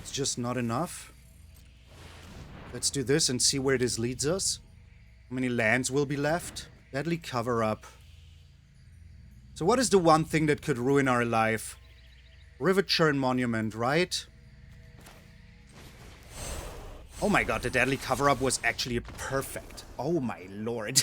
It's just not enough. Let's do this and see where this leads us. How many lands will be left? Deadly Cover-Up. So what is the one thing that could ruin our life? Riverchurn Monument, right? Oh my god, the Deadly Cover-Up was actually perfect. Oh my lord.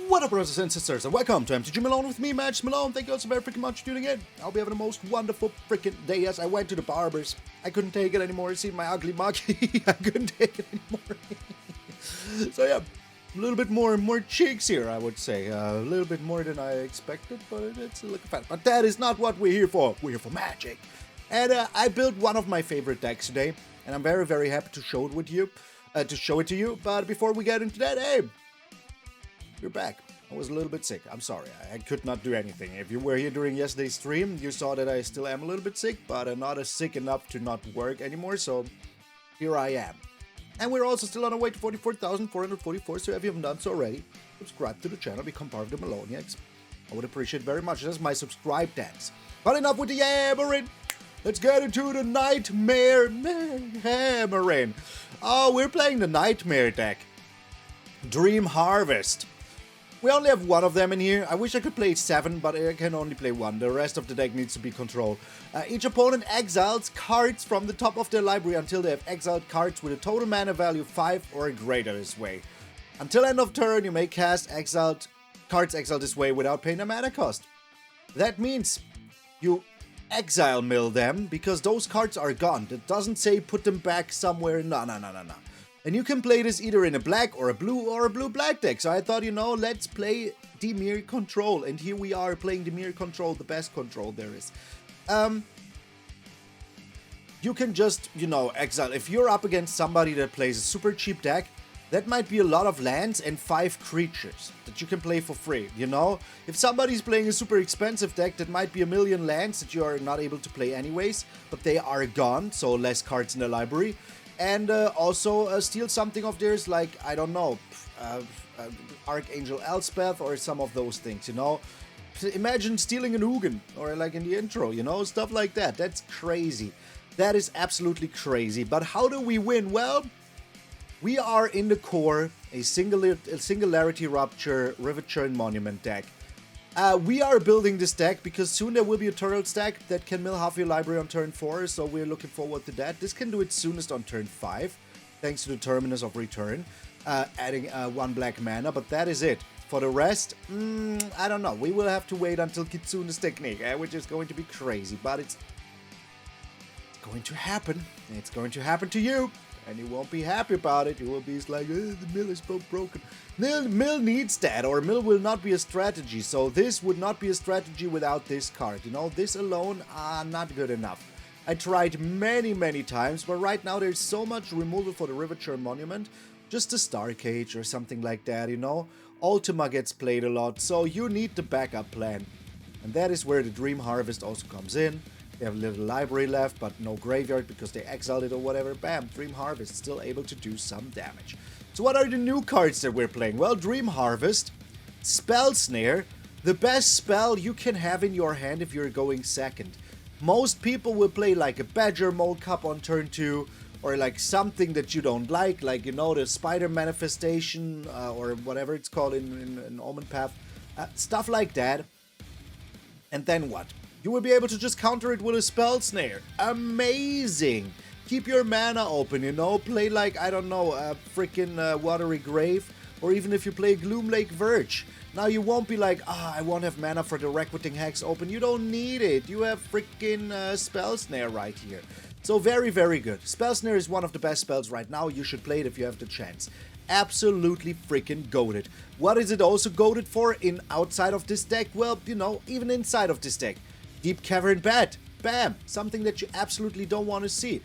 What up, brothers and sisters, and welcome to MTG Malone with me, MtgA Malone. Thank you all so very freaking much for tuning in. I'll be having the most wonderful freaking day. Yes, I went to the barbers. I couldn't take it anymore. See my ugly mug? I couldn't take it anymore. So yeah, a little bit more cheeks here, I would say. A little bit more than I expected, but it's looking fat. But that is not what we're here for. We're here for magic. And I built one of my favorite decks today, and I'm very, very happy to show it with you, to you. But before we get into that, hey, we're back. I was a little bit sick. I'm sorry. I could not do anything. If you were here during yesterday's stream, you saw that I still am a little bit sick, but I'm not sick enough to not work anymore, so here I am. And we're also still on our way to 44,444, so if you haven't done so already, subscribe to the channel, become part of the Maloniacs. I would appreciate it very much. That's my subscribe dance. But enough with the yammering. Let's get into the Nightmare hammering. Oh, we're playing the Nightmare deck. Dream Harvest. We only have one of them in here. I wish I could play 7, but I can only play 1. The rest of the deck needs to be controlled. Each opponent exiles cards from the top of their library until they have exiled cards with a total mana value 5 or greater this way. Until end of turn, you may cast cards exiled this way without paying a mana cost. That means you exile mill them because those cards are gone. That doesn't say put them back somewhere. No. And you can play this either in a black or a blue-black deck. So I thought, you know, let's play Dimir Control. And here we are playing Dimir Control, the best control there is. You can just, you know, exile. If you're up against somebody that plays a super cheap deck, that might be a lot of lands and 5 creatures that you can play for free, you know? If somebody's playing a super expensive deck, that might be a million lands that you are not able to play anyways, but they are gone, so less cards in the library. And also steal something of theirs, like, I don't know, Archangel Elspeth or some of those things, you know? Imagine stealing an Ugin, or like in the intro, you know? Stuff like that. That's crazy. That is absolutely crazy. But how do we win? Well, we are in the core, a Singularity Rupture Riverchurn Monument deck. We are building this deck because soon there will be a turtle stack that can mill half your library on turn 4, so we're looking forward to that. This can do it soonest on turn 5, thanks to the Terminus of Return, adding 1 black mana, but that is it. For the rest, I don't know. We will have to wait until Kitsune's technique, which is going to be crazy, but it's going to happen. It's going to happen to you. And you won't be happy about it. You will be like, the mill is broken. Mill needs that, or mill will not be a strategy. So this would not be a strategy without this card. You know, this alone, not good enough. I tried many times, but right now there's so much removal for the Riverchurn Monument. Just a Star Cage or something like that, you know. Ultima gets played a lot, so you need the backup plan. And that is where the Dream Harvest also comes in. They have a little library left, but no graveyard because they exiled it or whatever. Bam, Dream Harvest still able to do some damage. So what are the new cards that we're playing? Well, Dream Harvest, Spell Snare, the best spell you can have in your hand if you're going second. Most people will play like a Badger Mole Cup on turn 2, or like something that you don't like, you know, the Spider Manifestation, or whatever it's called in Omen Path. Stuff like that. And then what? You will be able to just counter it with a Spell Snare. Amazing! Keep your mana open, you know? Play like, I don't know, a freaking Watery Grave. Or even if you play Gloomlake Verge. Now you won't be like, I won't have mana for the Requiting Hex open. You don't need it. You have freaking Spell Snare right here. So very good. Spell Snare is one of the best spells right now. You should play it if you have the chance. Absolutely freaking goated. What is it also goated for outside of this deck? Well, you know, even inside of this deck. Deep Cavern Bat. Bam! Something that you absolutely don't want to see.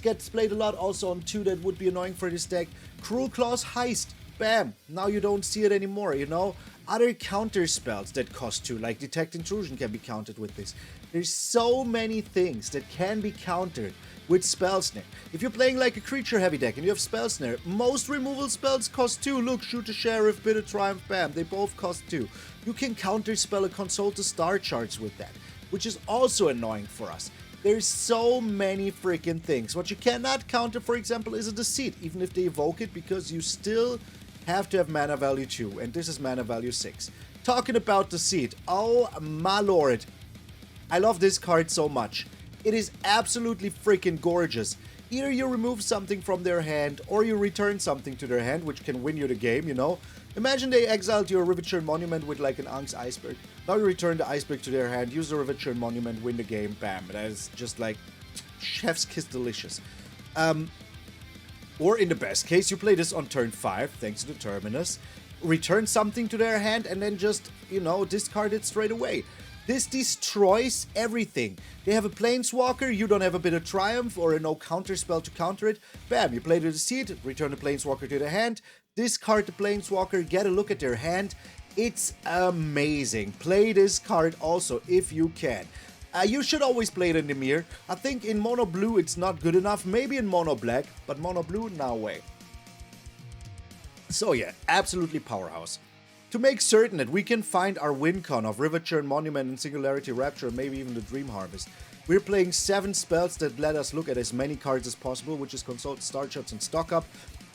Gets played a lot also on 2 that would be annoying for this deck. Cruel Claws Heist. Bam! Now you don't see it anymore, you know? Other counter spells that cost 2, like Detect Intrusion can be countered with this. There's so many things that can be countered with Spell Snare. If you're playing like a creature-heavy deck and you have Spell Snare, most removal spells cost 2. Look, Shoot a Sheriff, Bitter Triumph, bam, they both cost 2. You can counterspell a Consult the Star charts with that, which is also annoying for us. There's so many freaking things. What you cannot counter, for example, is a Deceit, even if they evoke it, because you still have to have mana value 2, and this is mana value 6. Talking about Deceit, oh my lord. I love this card so much. It is absolutely freaking gorgeous. Either you remove something from their hand, or you return something to their hand, which can win you the game, you know? Imagine they exiled your Riverchurn Monument with like an Ank's Iceberg. Now you return the Iceberg to their hand, use the Riverchurn Monument, win the game, bam. That is just like chef's kiss delicious. Or in the best case, you play this on turn 5, thanks to the Terminus, return something to their hand, and then just, you know, discard it straight away. This destroys everything. They have a Planeswalker, you don't have a Bitter Triumph or a no counter spell to counter it. Bam, you play the Deceit, return the Planeswalker to the hand, discard the Planeswalker, get a look at their hand. It's amazing. Play this card also if you can. You should always play it in the mirror. I think in mono blue it's not good enough. Maybe in mono black, but mono blue, no way. So yeah, absolutely powerhouse. To make certain that we can find our win con of Riverchurn Monument and Singularity Rupture, maybe even the Dream Harvest, we're playing 7 spells that let us look at as many cards as possible, which is Consult, Star Charts, and Stock Up.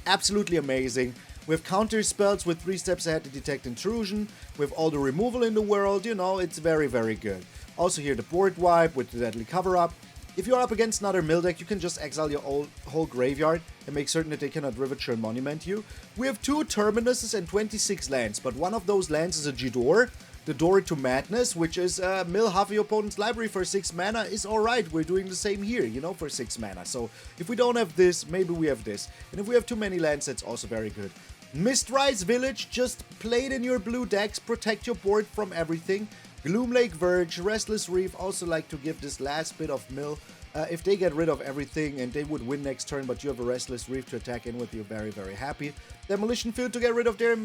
Absolutely amazing. We have counter spells with 3 steps ahead to Detect Intrusion, with all the removal in the world, you know, it's very, very good. Also here the board wipe with the Deadly Cover-Up. If you're up against another mill deck, you can just exile your whole graveyard and make certain that they cannot Riverchurn Monument you. We have 2 Terminuses and 26 lands, but one of those lands is a Jidoor, the Door to Madness, which is mill half of your opponent's library for 6 mana, is alright. We're doing the same here, you know, for 6 mana. So if we don't have this, maybe we have this. And if we have too many lands, that's also very good. Mistrise Village, just play it in your blue decks, protect your board from everything. Gloomlake Verge, Restless Reef, also like to give this last bit of mill. If they get rid of everything and they would win next turn, but you have a Restless Reef to attack in with, you're very, very happy. Demolition Field to get rid of their,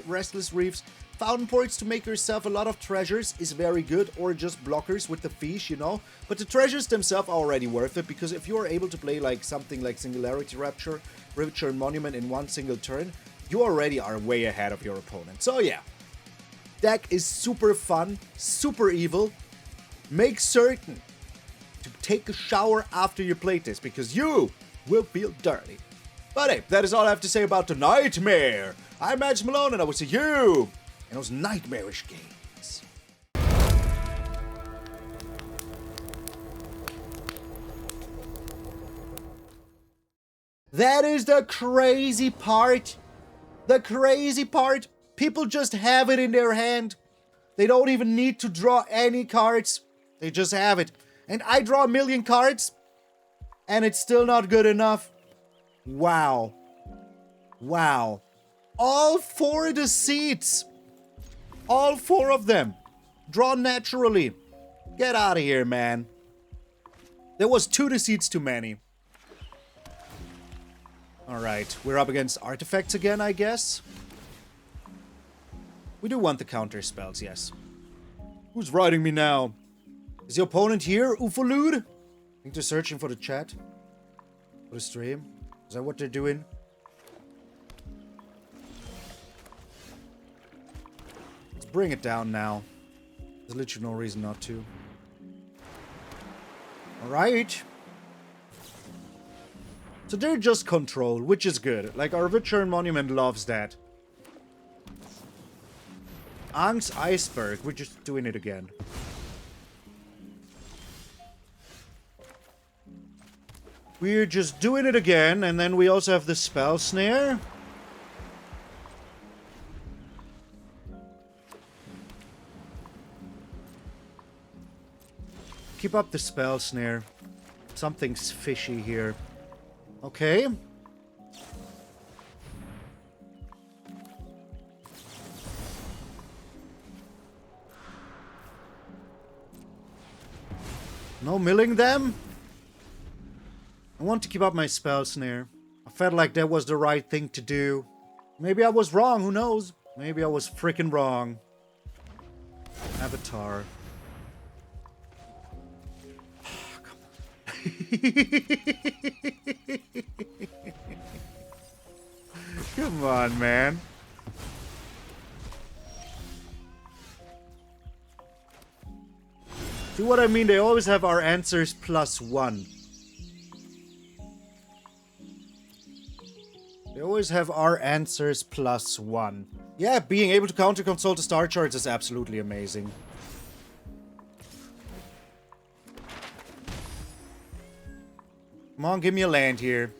Restless Reefs. Fountainports to make yourself a lot of treasures is very good, or just blockers with the fish, you know. But the treasures themselves are already worth it, because if you're able to play like something like Singularity Rupture, Riverchurn Monument in one single turn, you already are way ahead of your opponent. So yeah. Deck is super fun, super evil. Make certain to take a shower after you play this, because you will feel dirty. But hey, that is all I have to say about the Nightmare. I'm MTG Malone, and I will see you in those Nightmarish Games. That is the crazy part. The crazy part. People just have it in their hand. They don't even need to draw any cards. They just have it. And I draw 1 million cards, and it's still not good enough. Wow. Wow. All 4 Deceits. All 4 of them. Draw naturally. Get out of here, man. There was 2 Deceits too many. Alright, we're up against artifacts again, I guess. We do want the counter spells, yes. Who's writing me now? Is the opponent here, Ufolude? I think they're searching for the chat. For the stream. Is that what they're doing? Let's bring it down now. There's literally no reason not to. Alright. So they're just control, which is good. Like, our Riverchurn Monument loves that. Ank's Iceberg, we're just doing it again. We're just doing it again, and then we also have the Spell Snare. Keep up the Spell Snare. Something's fishy here. Okay. No milling them? I want to keep up my Spell Snare. I felt like that was the right thing to do. Maybe I was wrong, who knows? Maybe I was freaking wrong. Avatar. Come on. Come on, man. See what I mean? They always have our answers +1. They always have our answers +1. Yeah, being able to counter console the star charts is absolutely amazing. Come on, give me a land here.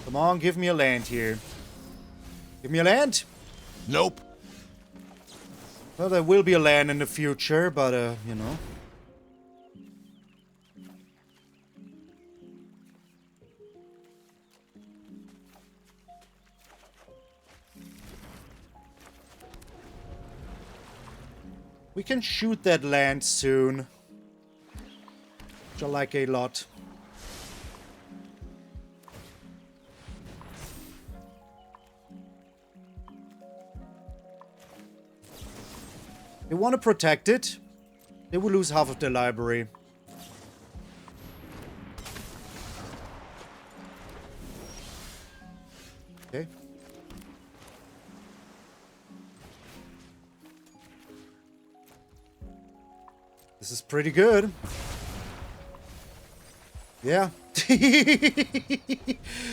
Come on, give me a land here. Give me a land? Nope. Well, there will be a land in the future, but, you know. We can shoot that land soon. Which I like a lot. They want to protect it. They will lose half of their library. Okay. This is pretty good. Yeah.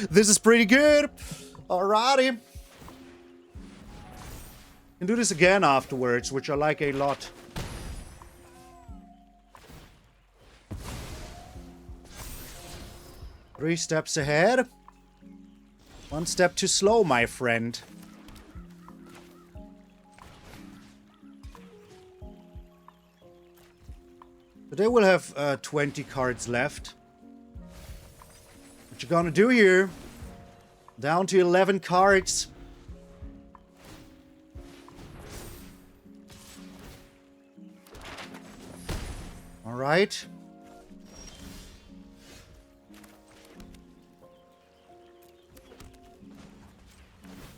This is pretty good. Alrighty. Can do this again afterwards, which I like a lot. Three steps ahead. One step too slow, my friend. So they will have 20 cards left. What you gonna do here? Down to 11 cards. All right.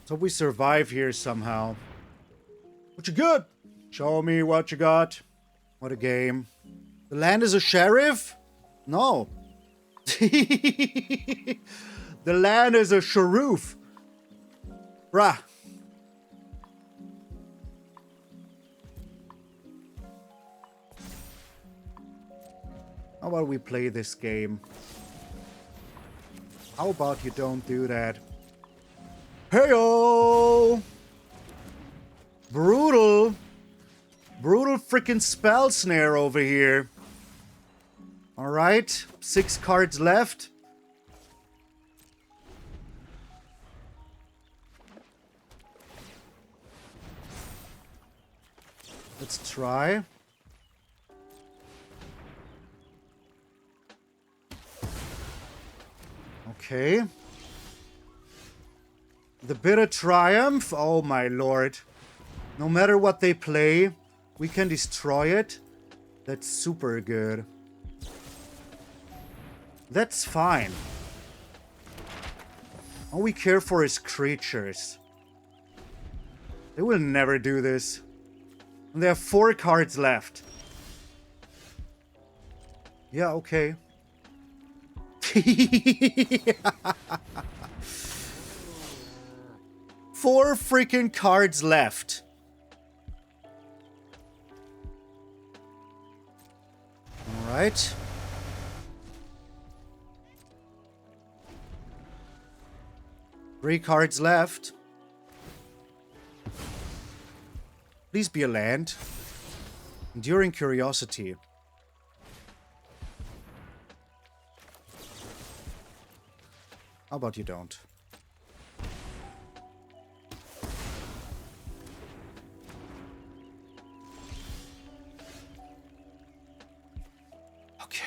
So we survive here somehow. What you got? Show me what you got. What a game. The land is a sheriff? No. The land is a sheriff. Bruh. How about we play this game? How about you don't do that? Heyo! Brutal. Brutal freaking Spell Snare over here. Alright. 6 cards left. Let's try. Okay. The Bitter Triumph. Oh my lord. No matter what they play, we can destroy it. That's super good. That's fine. All we care for is creatures. They will never do this. And they have 4 cards left. Yeah, okay. 4 freaking cards left. Alright. Three cards left. Please be a land. Enduring Curiosity. How about you don't? Okay.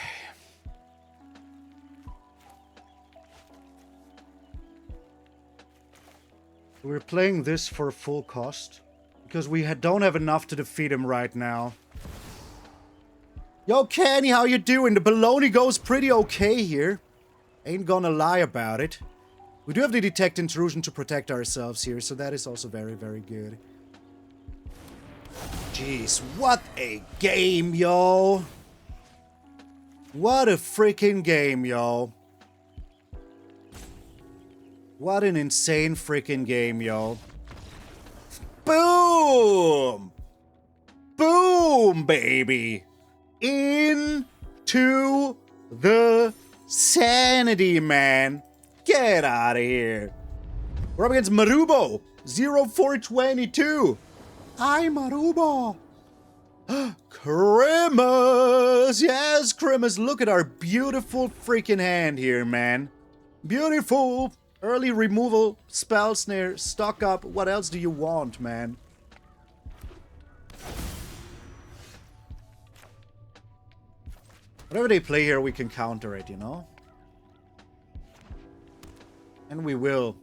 We're playing this for full cost. Because we don't have enough to defeat him right now. Yo, Kenny, how you doing? The baloney goes pretty okay here. Ain't gonna lie about it. We do have the Detect Intrusion to protect ourselves here, so that is also very, very good. Jeez, what a game, yo! What a freaking game, yo. What an insane freaking game, yo. Boom! Boom, baby! Into the sanity, man. Get out of here. We're up against Marubo. 0422. Hi, Marubo. Grimace. Yes, Grimace. Look at our beautiful freaking hand here, man. Beautiful. Early removal, Spell Snare, stock up. What else do you want, man? Whatever they play here, we can counter it, you know? And we will.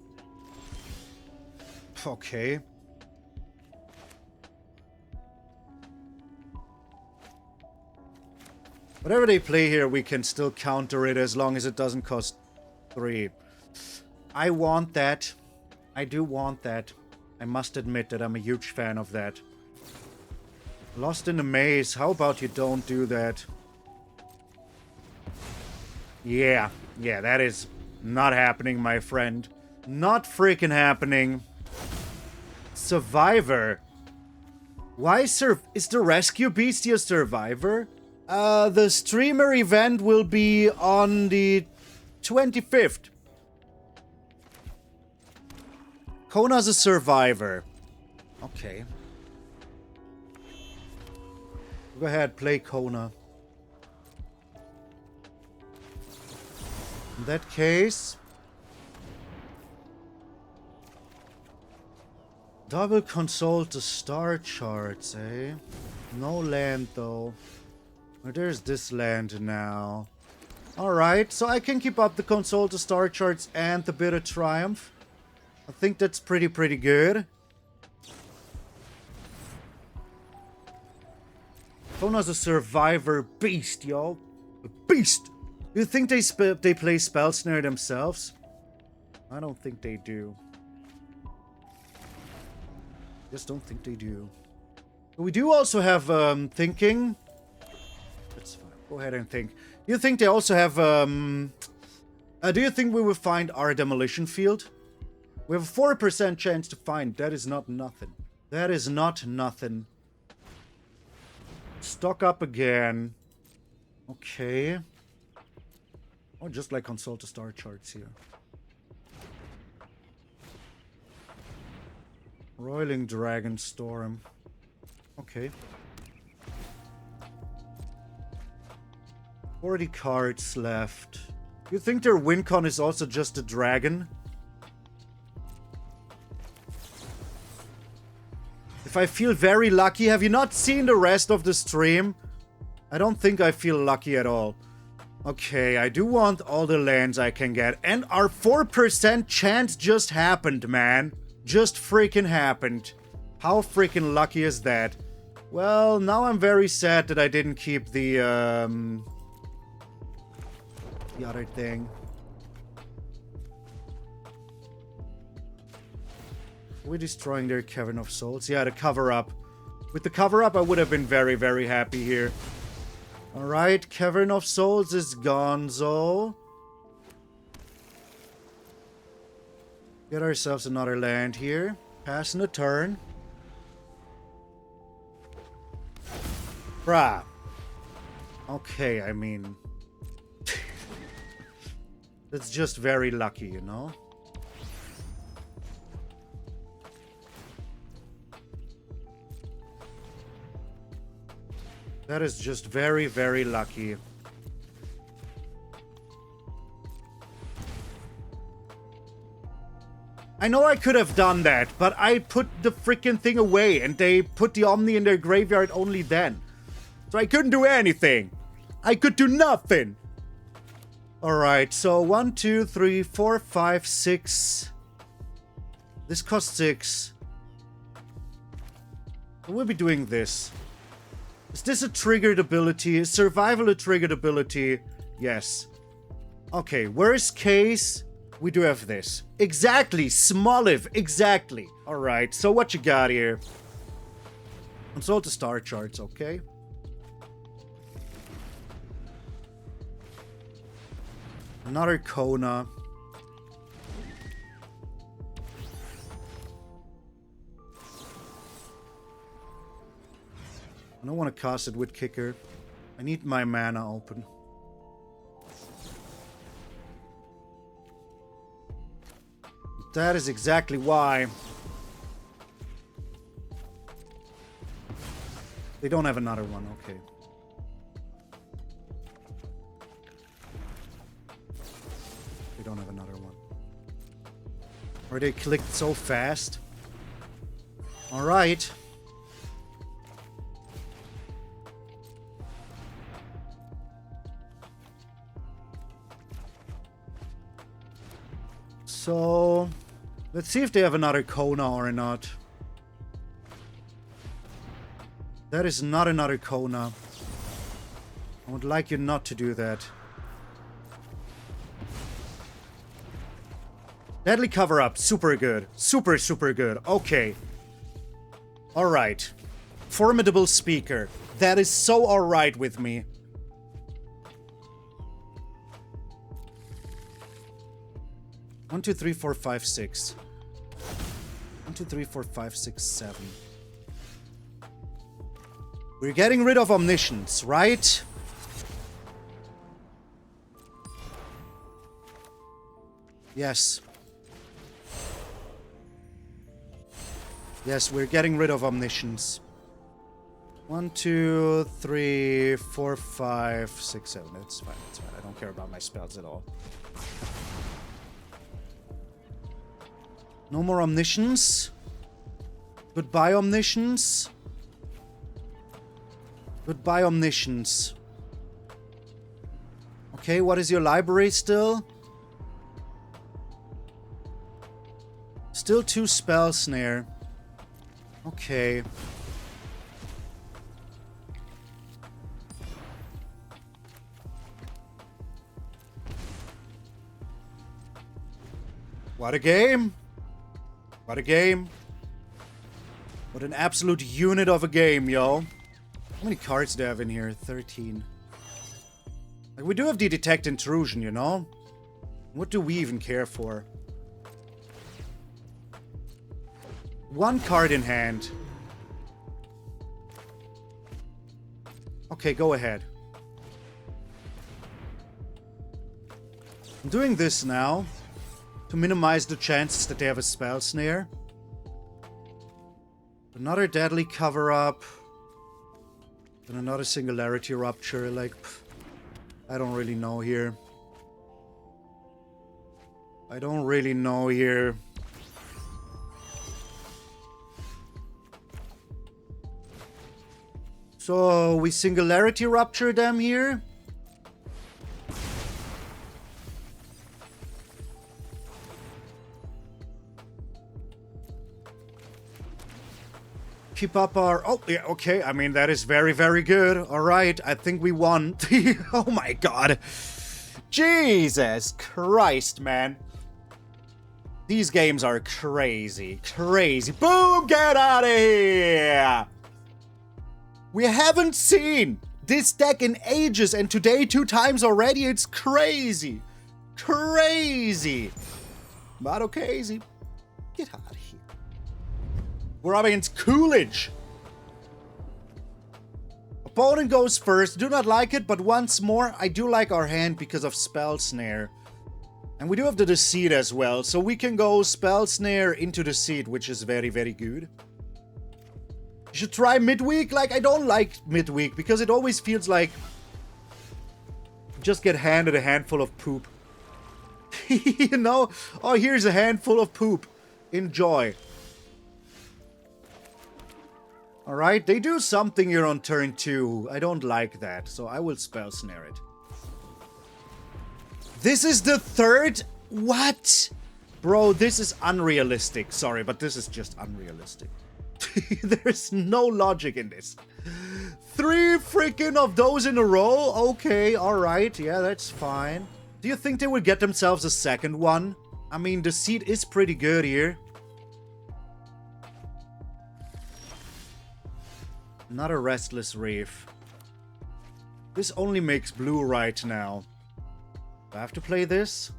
Okay. Whatever they play here, we can still counter it as long as it doesn't cost 3. I want that. I do want that. I must admit that I'm a huge fan of that. Lost in the Maze. How about you don't do that? Yeah. Yeah, that is not happening, my friend. Not freaking happening. Survivor. Why is the Rescue Beastie a Survivor? The streamer event will be on the 25th. Kona's a Survivor. Okay. Go ahead, play Kona. In that case... double consult the star charts, eh? No land, though. Oh, there's this land now. Alright, so I can keep up the consult the star charts and the Bitter Triumph. I think that's pretty good. Kona's a Survivor beast, yo. A beast! Do you think they play Spell Snare themselves? I don't think they do. Just don't think they do. We do also have thinking. That's fine. Go ahead and think. Do you think they also have do you think we will find our Demolition Field? We have a 4% chance to find. That is not nothing. That is not nothing. Stock up again. Okay. Oh, just like consult the star charts here. Roiling Dragon Storm. Okay. 40 cards left. You think their win con is also just a dragon? If I feel very lucky, have you not seen the rest of the stream? I don't think I feel lucky at all. Okay, I do want all the lands I can get. And our 4% chance just happened, man. Just freaking happened. How freaking lucky is that? Well, now I'm very sad that I didn't keep the other thing. We're destroying their Cavern of Souls. Yeah, the cover-up. With the cover-up, I would have been very happy here. Alright, Cavern of Souls is gonzo. Get ourselves another land here. Passing the turn. Bruh. Okay, I mean... that's just very lucky, you know? That is just very lucky. I know I could have done that, but I put the freaking thing away and they put the Omni in their graveyard only then. So I couldn't do anything. I could do nothing. Alright, so 1, 2, 3, 4, 5, 6. This costs 6. We'll be doing this. Is this a triggered ability? Is survival a triggered ability? Yes. Okay, worst case, we do have this. Exactly, Smoliv, exactly. Alright, so what you got here? Consult the star charts, okay? Another Kona. I don't want to cast it with Kicker. I need my mana open. That is exactly why. They don't have another one, okay. They don't have another one. Or they clicked so fast. Alright. So, let's see if they have another Kona or not. That is not another Kona. I would like you not to do that. Deadly cover-up, super good. Super, super good. Okay. Alright. Formidable Speaker. That is so alright with me. One, two, three, four, five, six. 1, 2, 3, 4, 5, 6, 7. We're getting rid of Omniscience, right? Yes. Yes, we're getting rid of Omniscience. 1, 2, 3, 4, 5, 6, 7. It's fine, it's fine. I don't care about my spells at all. No more Omniscience. Goodbye, Omniscience. Goodbye, Omniscience. Okay, what is your library still? Still 2 Spell Snare. Okay. What a game! What a game. What an absolute unit of a game, yo. How many cards do I have in here? 13. Like, we do have the Detect Intrusion, you know? What do we even care for? 1 card in hand. Okay, go ahead. I'm doing this now to minimize the chances that they have a Spell Snare. Another Deadly Cover-Up. And another Singularity Rupture. Like, I don't really know here. I don't really know here. So, we Singularity Rupture them here. Keep up our... Oh, yeah, okay. I mean, that is very, very good. All right. I think we won. Oh, my God. Jesus Christ, man. These games are crazy. Crazy. Boom! Get out of here! We haven't seen this deck in ages, and today 2 times already. It's crazy. Crazy. But okay, easy. Get out of here. We're up against Coolidge. Opponent goes first. Do not like it, but once more, I do like our hand because of Spell Snare. And we do have the Deceit as well, so we can go Spell Snare into Deceit, which is very, very good. You should try midweek. Like, I don't like midweek because it always feels like you just get handed a handful of poop. You know? Oh, here's a handful of poop. Enjoy. Alright, they do something here on turn 2. I don't like that, so I will Spell Snare it. This is the 3rd? What? Bro, this is unrealistic. Sorry, but this is just unrealistic. There's no logic in this. 3 freaking of those in a row? Okay, alright. Yeah, that's fine. Do you think they would get themselves a 2nd one? I mean, Deceit is pretty good here. Another Restless Reef. This only makes blue right now. I have to play this.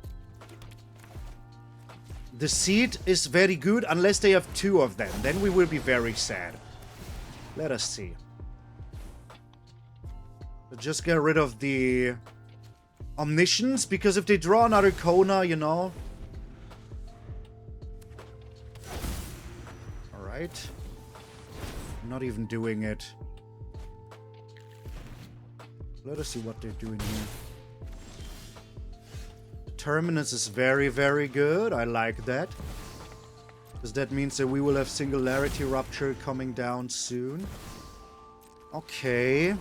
Deceit is very good unless they have 2 of them. Then we will be very sad. Let us see. So just get rid of the Omniscience, because if they draw another Kona, you know. Alright. I'm not even doing it. Let us see what they're doing here. Terminus is very, very good. I like that. Because that means that we will have Singularity Rupture coming down soon. Okay.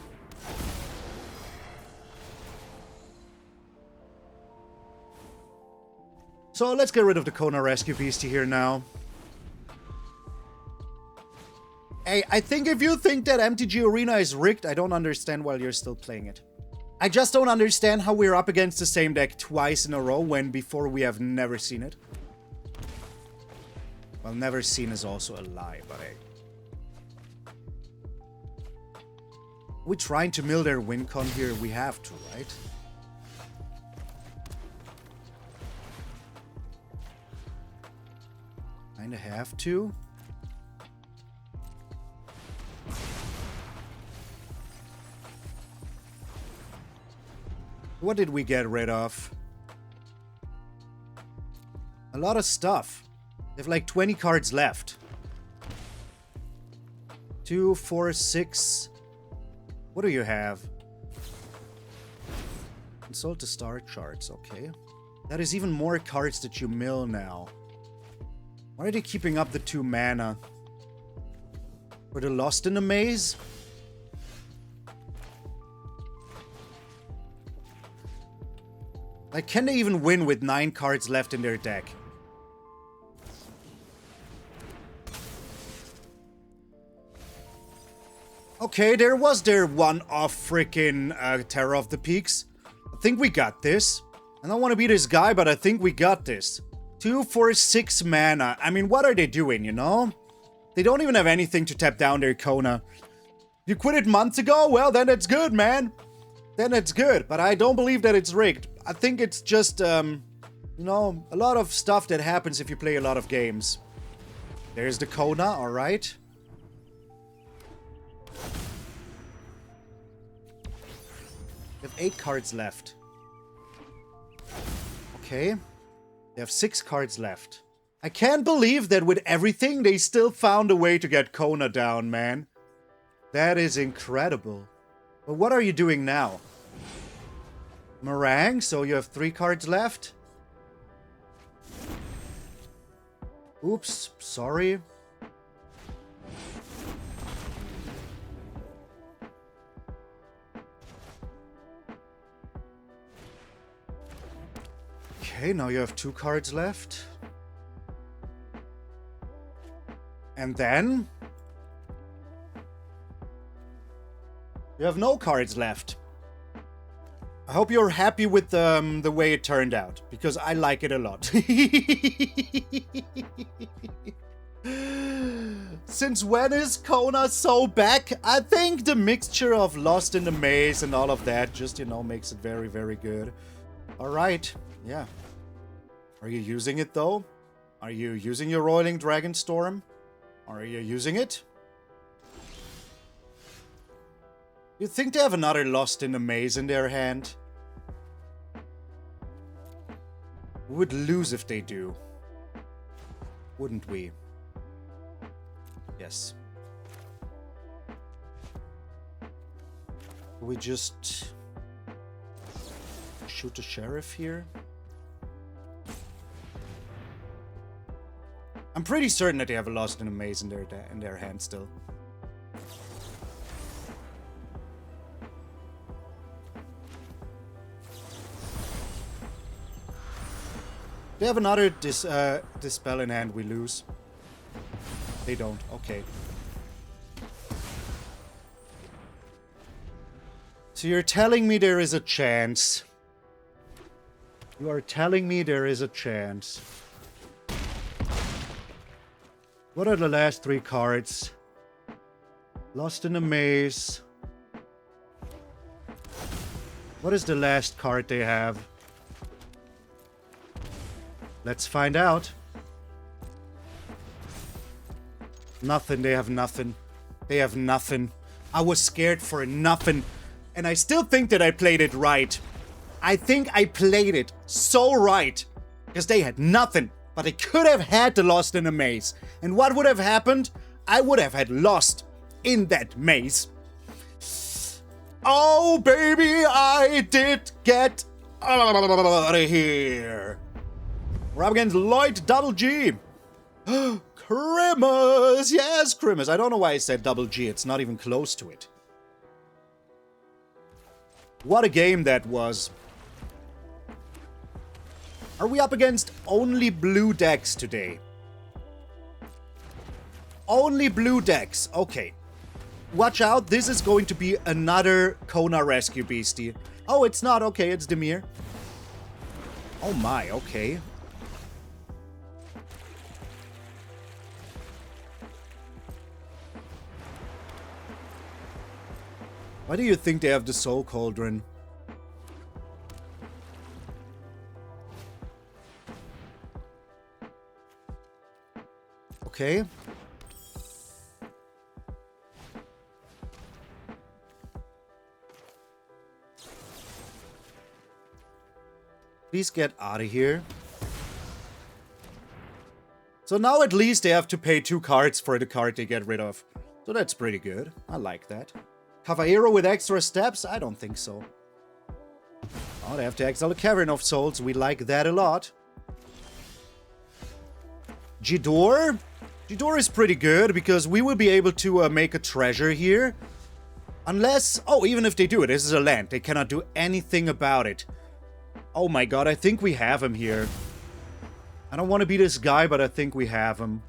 So let's get rid of the Kona Rescue Beastie here now. Hey, I think if you think that MTG Arena is rigged, I don't understand why you're still playing it. I just don't understand how we're up against the same deck twice in a row when before we have never seen it. Well, never seen is also a lie, but hey. We're trying to mill their win con here. We have to, right? Kinda have to. What did we get rid of? A lot of stuff. They have like 20 cards left. 2, 4, 6. What do you have? Consult the star charts, okay. That is even more cards that you mill now. Why are they keeping up the 2 mana? Were they lost in the maze? Like, can they even win with 9 cards left in their deck? Okay, there was their one-off freaking Terror of the Peaks. I think we got this. I don't want to be this guy, but I think we got this. 2 for 6 mana. I mean, what are they doing, you know? They don't even have anything to tap down their Kona. You quit it months ago? Well, then it's good, man. Then it's good. But I don't believe that it's rigged. I think it's just, you know, a lot of stuff that happens if you play a lot of games. There's the Kona, alright. They have 8 cards left. Okay. They have 6 cards left. I can't believe that with everything, they still found a way to get Kona down, man. That is incredible. But what are you doing now? Meringue, so you have 3 cards left. Oops, sorry. Okay, now you have 2 cards left. And then you have no cards left. I hope you're happy with the way it turned out, because I like it a lot. Since when is Kona so back? I think the mixture of Lost in the Maze and all of that just, you know, makes it very, very good. Alright, yeah. Are you using it, though? Are you using your Roiling Dragonstorm? Are you using it? You think they have another Lost in the Maze in their hand? We would lose if they do. Wouldn't we? Yes. We just shoot the sheriff here? I'm pretty certain that they have a Lost in the Maze in their hand still. They have another Dispel in hand, we lose. They don't, okay. So you're telling me there is a chance. You are telling me there is a chance. What are the last 3 cards? Lost in the Maze. What is the last card they have? Let's find out. Nothing. They have nothing. They have nothing. I was scared for nothing. And I still think that I played it right. I think I played it so right. Because they had nothing. But they could have had the Lost in a Maze. And what would have happened? I would have had Lost in that maze. Oh, baby, I did get out of here. We're up against Lloyd Double G. Grimace! Yes, Grimace. I don't know why I said Double G. It's not even close to it. What a game that was. Are we up against only blue decks today? Only blue decks. Okay. Watch out. This is going to be another Kona Rescue Beastie. Oh, it's not. Okay, it's Dimir. Oh my, okay. Why do you think they have the Soul Cauldron? Okay. Please get out of here. So now at least they have to pay 2 cards for the card they get rid of. So that's pretty good. I like that. Caballero with extra steps? I don't think so. Oh, they have to exile the Cavern of Souls. We like that a lot. Jidoor? Jidoor is pretty good because we will be able to make a treasure here. Unless... Oh, even if they do it, this is a land. They cannot do anything about it. Oh my god, I think we have him here. I don't want to be this guy, but I think we have him.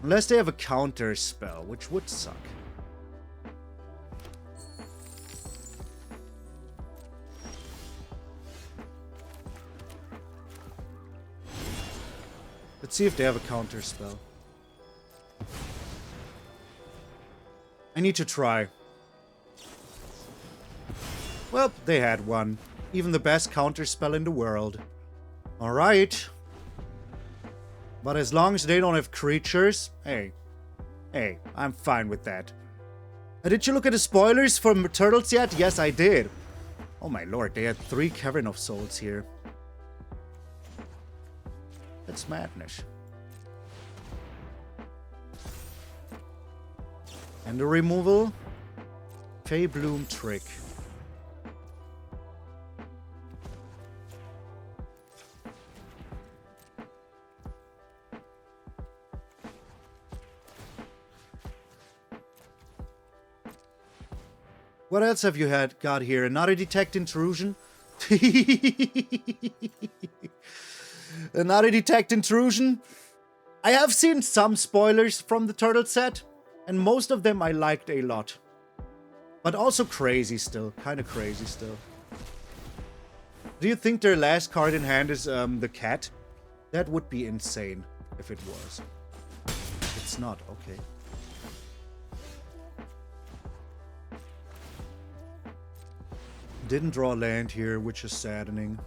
Unless they have a counter spell, which would suck. Let's see if they have a counter spell. I need to try. Well, they had one. Even the best counter spell in the world. Alright. But as long as they don't have creatures, hey, I'm fine with that. Did you look at the spoilers for Turtles yet? Yes, I did. Oh my lord, they had 3 Cavern of Souls here. That's madness. And the removal? Fey Bloom Trick. What else have you got here? Another Detect Intrusion? Another Detect Intrusion? I have seen some spoilers from the Turtle set, and most of them I liked a lot. But also crazy still. Kind of crazy still. Do you think their last card in hand is the cat? That would be insane if it was. It's not. Okay. Didn't draw land here, which is saddening.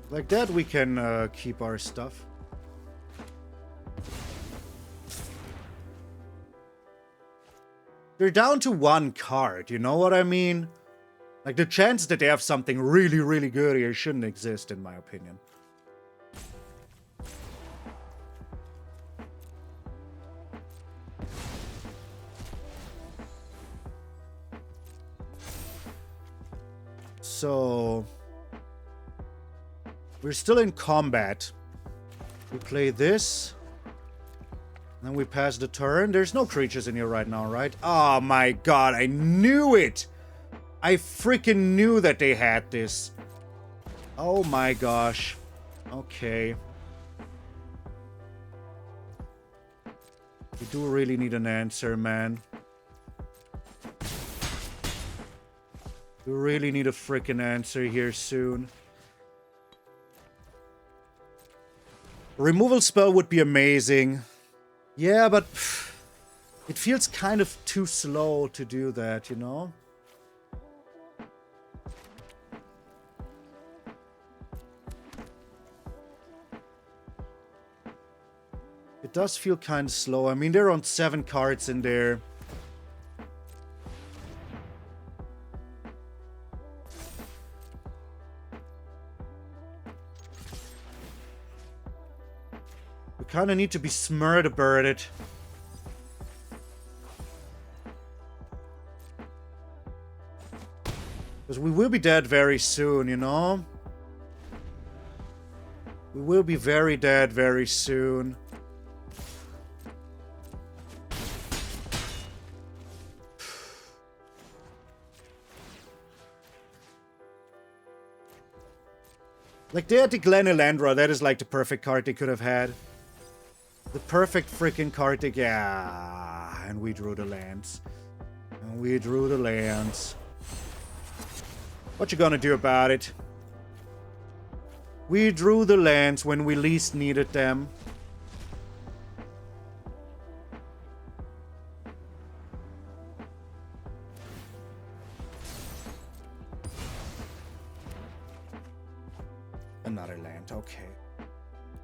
Like that, we can keep our stuff. They're down to 1 card, you know what I mean? Like, the chance that they have something really, really good here shouldn't exist, in my opinion. So... we're still in combat. We play this. Then we pass the turn. There's no creatures in here right now, right? Oh my god, I knew it! I freaking knew that they had this. Oh my gosh. Okay. We do really need an answer, man. We really need a freaking answer here soon. Removal spell would be amazing. Yeah, but it feels kind of too slow to do that, you know? It does feel kind of slow. I mean, there are 7 cards in there. We kind of need to be smart about it. Because we will be dead very soon, you know? We will be very dead very soon. Like, they had the Glen Elandra. That is like the perfect card they could have had. The perfect freaking card they... Yeah. And we drew the lands. And we drew the lands. What you gonna do about it? We drew the lands when we least needed them. Another land, okay.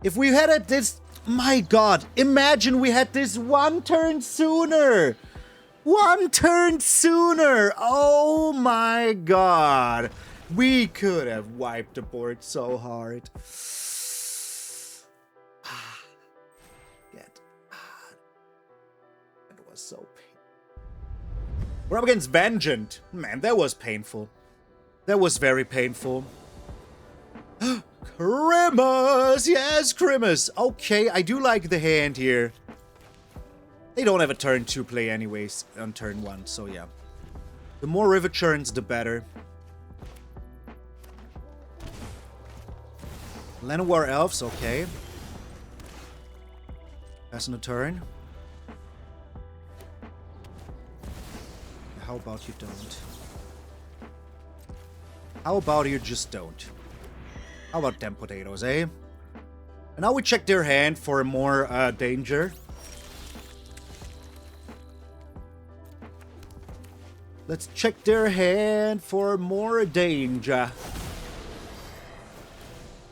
If we had it this... My god, imagine we had this 1 turn sooner! 1 turn sooner! Oh my god! We could have wiped the board so hard. It was so painful. We're up against Vengeant. Man, that was painful. That was very painful. Grimace! Yes, Grimace! Okay, I do like the hand here. They don't have a turn 2 play anyways on turn 1, so yeah. The more Riverchurns, the better. Llanowar Elves, okay. Passing the turn. How about you don't? How about you just don't? How about them potatoes, eh? And now we check their hand for more danger. Let's check their hand for more danger.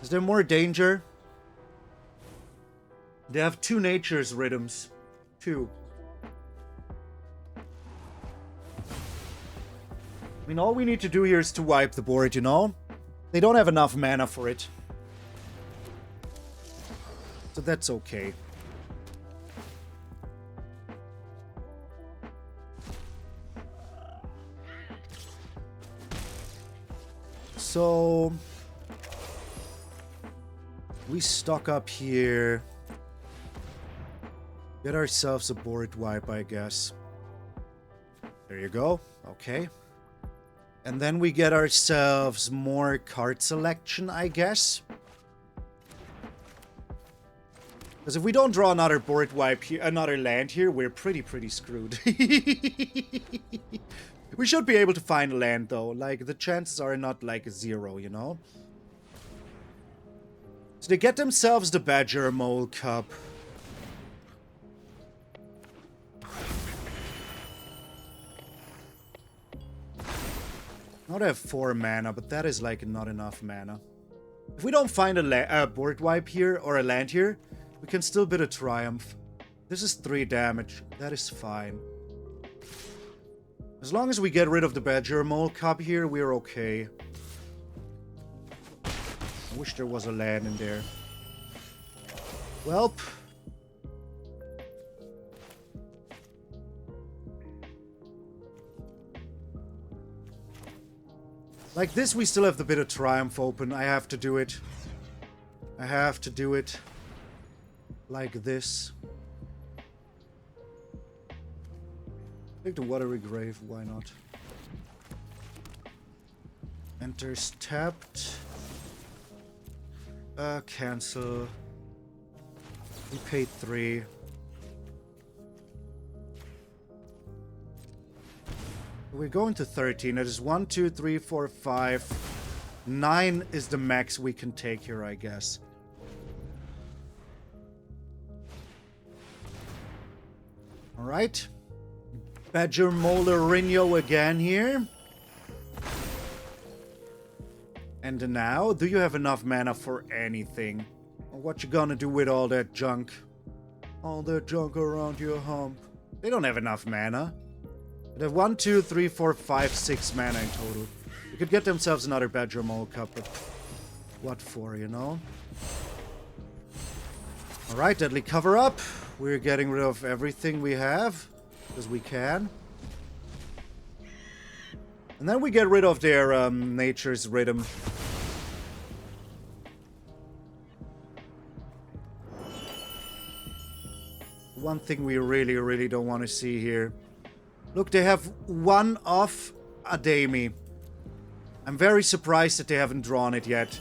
Is there more danger? They have 2 Nature's Rhythms. 2. I mean, all we need to do here is to wipe the board, you know? They don't have enough mana for it. So that's okay. So... we stock up here. Get ourselves a board wipe, I guess. There you go. Okay. And then we get ourselves more card selection, I guess. Because if we don't draw another board wipe here, another land here, we're pretty screwed. We should be able to find a land, though. Like, the chances are not, like, 0, you know? So they get themselves the Badger Mole Cup. Now they have 4 mana, but that is like not enough mana. If we don't find a board wipe here, or a land here, we can still bid a Triumph. This is 3 damage. That is fine. As long as we get rid of the Badger Mole Cup here, we're okay. I wish there was a land in there. Welp. Like this, we still have the bit of Triumph open. I have to do it. I have to do it. Like this. Take the Watery Grave, why not? Enters tapped. Cancel. We paid 3. We're going to 13. That is 1, 2, 3, 4, 5. 9 is the max we can take here, I guess. Alright. Badger Molerinho again here. And now, do you have enough mana for anything? Or what you gonna do with all that junk? All that junk around your hump. They don't have enough mana. They have 1, 2, 3, 4, 5, 6 mana in total. They could get themselves another Badger Mole Cup, but what for, you know? Alright, Deadly Cover Up. We're getting rid of everything we have, because we can. And then we get rid of their Nature's Rhythm. One thing we really, really don't want to see here. Look, they have one off Ademi. I'm very surprised that they haven't drawn it yet.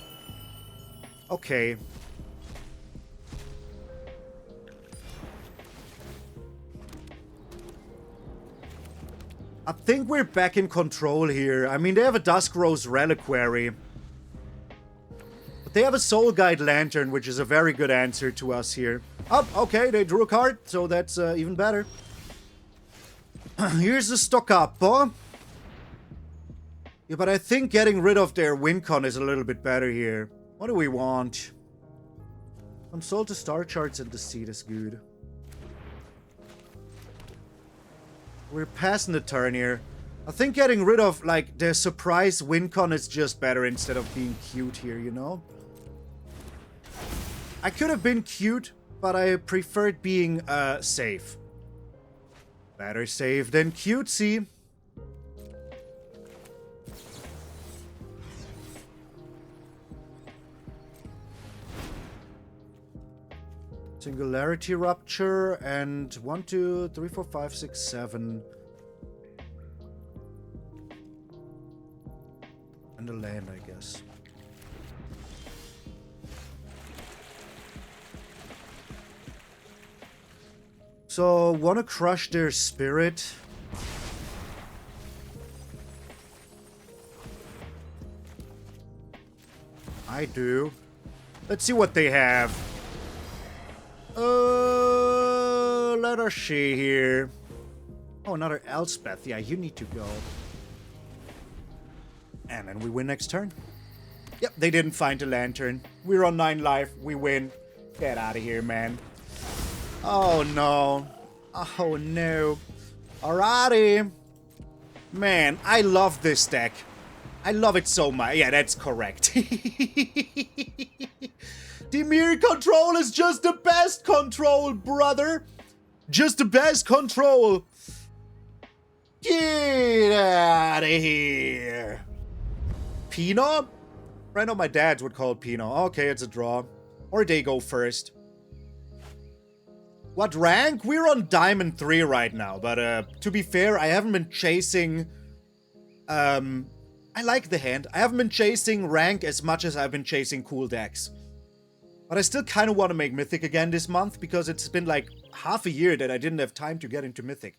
Okay. I think we're back in control here. I mean, they have a Dusk Rose Reliquary. But they have a Soul Guide Lantern, which is a very good answer to us here. Oh, okay, they drew a card, so that's even better. Here's the Stoccapo. Yeah, but I think getting rid of their Wincon is a little bit better here. What do we want? Consult the star charts and Deceit is good. We're passing the turn here. I think getting rid of, like, the surprise Wincon is just better instead of being cute here, you know? I could have been cute, but I preferred being, safe. Better safe than cutesy. Singularity Rupture and 1, 2, 3, 4, 5, 6, 7. And a land, I guess. So, wanna crush their spirit? I do. Let's see what they have. Let us see here. Oh, another Elspeth. Yeah, you need to go. And then we win next turn. Yep, they didn't find a lantern. We're on 9 life. We win. Get out of here, man. Oh, no. Oh, no. Alrighty. Man, I love this deck. I love it so much. Yeah, that's correct. The MARE control is just the best control, brother. Just the best control. Get out of here. Pinot? I know my dads would call it Pinot. Okay, it's a draw. Or they go first. What rank? We're on Diamond 3 right now. But to be fair, I haven't been chasing... I like the hand. I haven't been chasing rank as much as I've been chasing cool decks. But I still kind of want to make Mythic again this month, because it's been like half a year that I didn't have time to get into Mythic.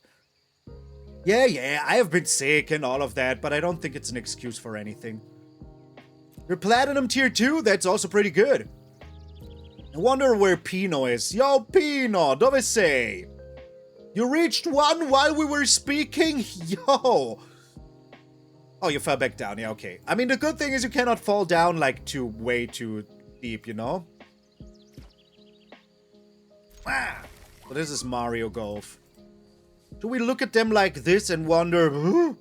Yeah, I have been sick and all of that, but I don't think it's an excuse for anything. You're Platinum Tier 2? That's also pretty good. I wonder where Pino is. Yo, Pino, dove sei? You reached 1 while we were speaking? Yo! Oh, you fell back down. Yeah, okay. I mean, the good thing is you cannot fall down, like, way too deep, you know? Ah! So this is Mario Golf. Do we look at them like this and wonder, who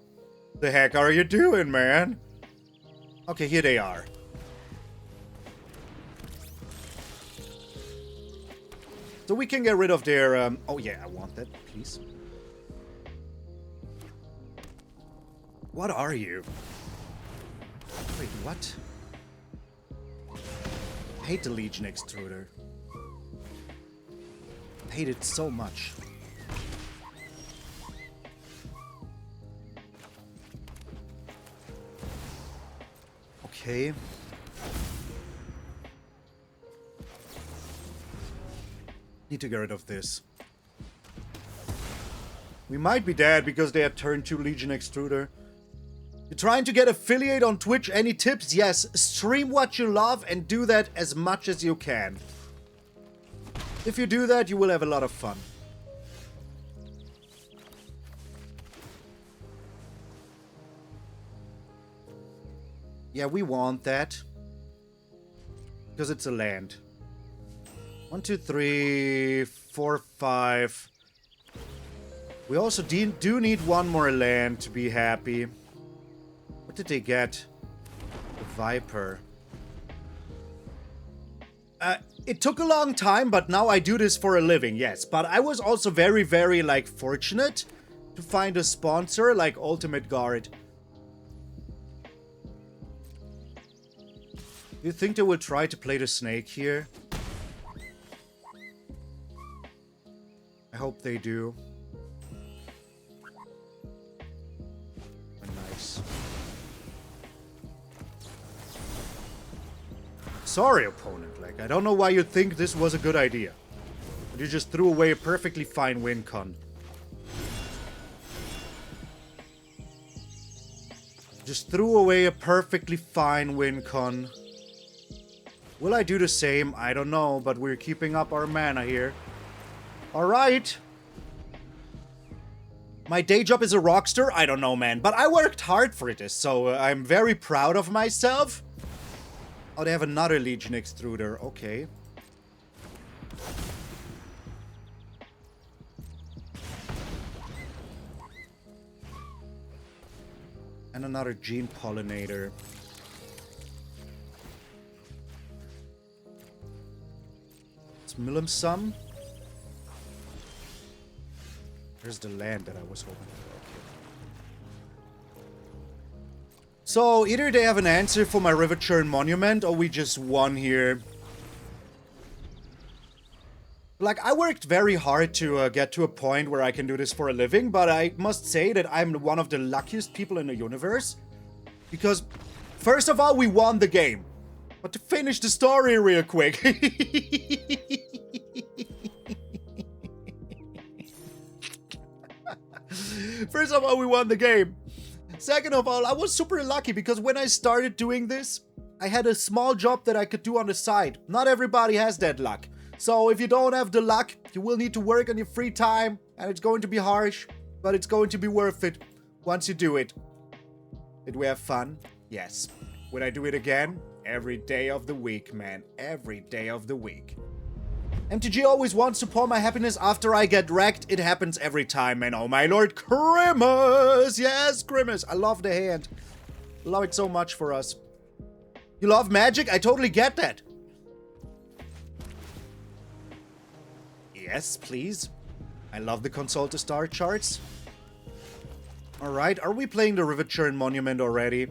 the heck are you doing, man? Okay, here they are. So we can get rid of their, oh yeah, I want that, please. What are you? Wait, what? I hate the Legion Extruder. I hate it so much. Okay. Need to get rid of this. We might be dead because they had turn 2 Legion Extruder. You're trying to get affiliate on Twitch? Any tips? Yes, stream what you love and do that as much as you can. If you do that, you will have a lot of fun. Yeah, we want that. Because it's a land. 1, 2, 3, 4, 5. We also do need one more land to be happy. What did they get? The Viper. It took a long time, but now I do this for a living, yes. But I was also very, very, like, fortunate to find a sponsor like Ultimate Guard. Do you think they will try to play the snake here? I hope they do. Nice. Sorry, opponent. Like, I don't know why you think this was a good idea. But you just threw away a perfectly fine win con. Just threw away a perfectly fine win con. Will I do the same? I don't know, but we're keeping up our mana here. Alright. My day job is a rockster? I don't know, man. But I worked hard for this, so I'm very proud of myself. Oh, they have another Legion Extruder. Okay. And another Gene Pollinator. Let's mill him some. There's the land that I was hoping for. So, either they have an answer for my Riverchurn Monument, or we just won here. Like, I worked very hard to get to a point where I can do this for a living, but I must say that I'm one of the luckiest people in the universe. Because, first of all, we won the game. But to finish the story real quick. First of all, we won the game. Second of all, I was super lucky because when I started doing this, I had a small job that I could do on the side. Not everybody has that luck. So if you don't have the luck, you will need to work on your free time, and it's going to be harsh, but it's going to be worth it once you do it. Did we have fun? Yes. Would I do it again? Every day of the week, man. Every day of the week. MTG always wants to pour my happiness after I get wrecked. It happens every time, man. Oh my lord, Grimace! Yes, Grimace. I love the hand. Love it so much for us. You love magic? I totally get that. Yes, please. I love the Consult the Star charts. Alright, are we playing the Riverchurn Monument already?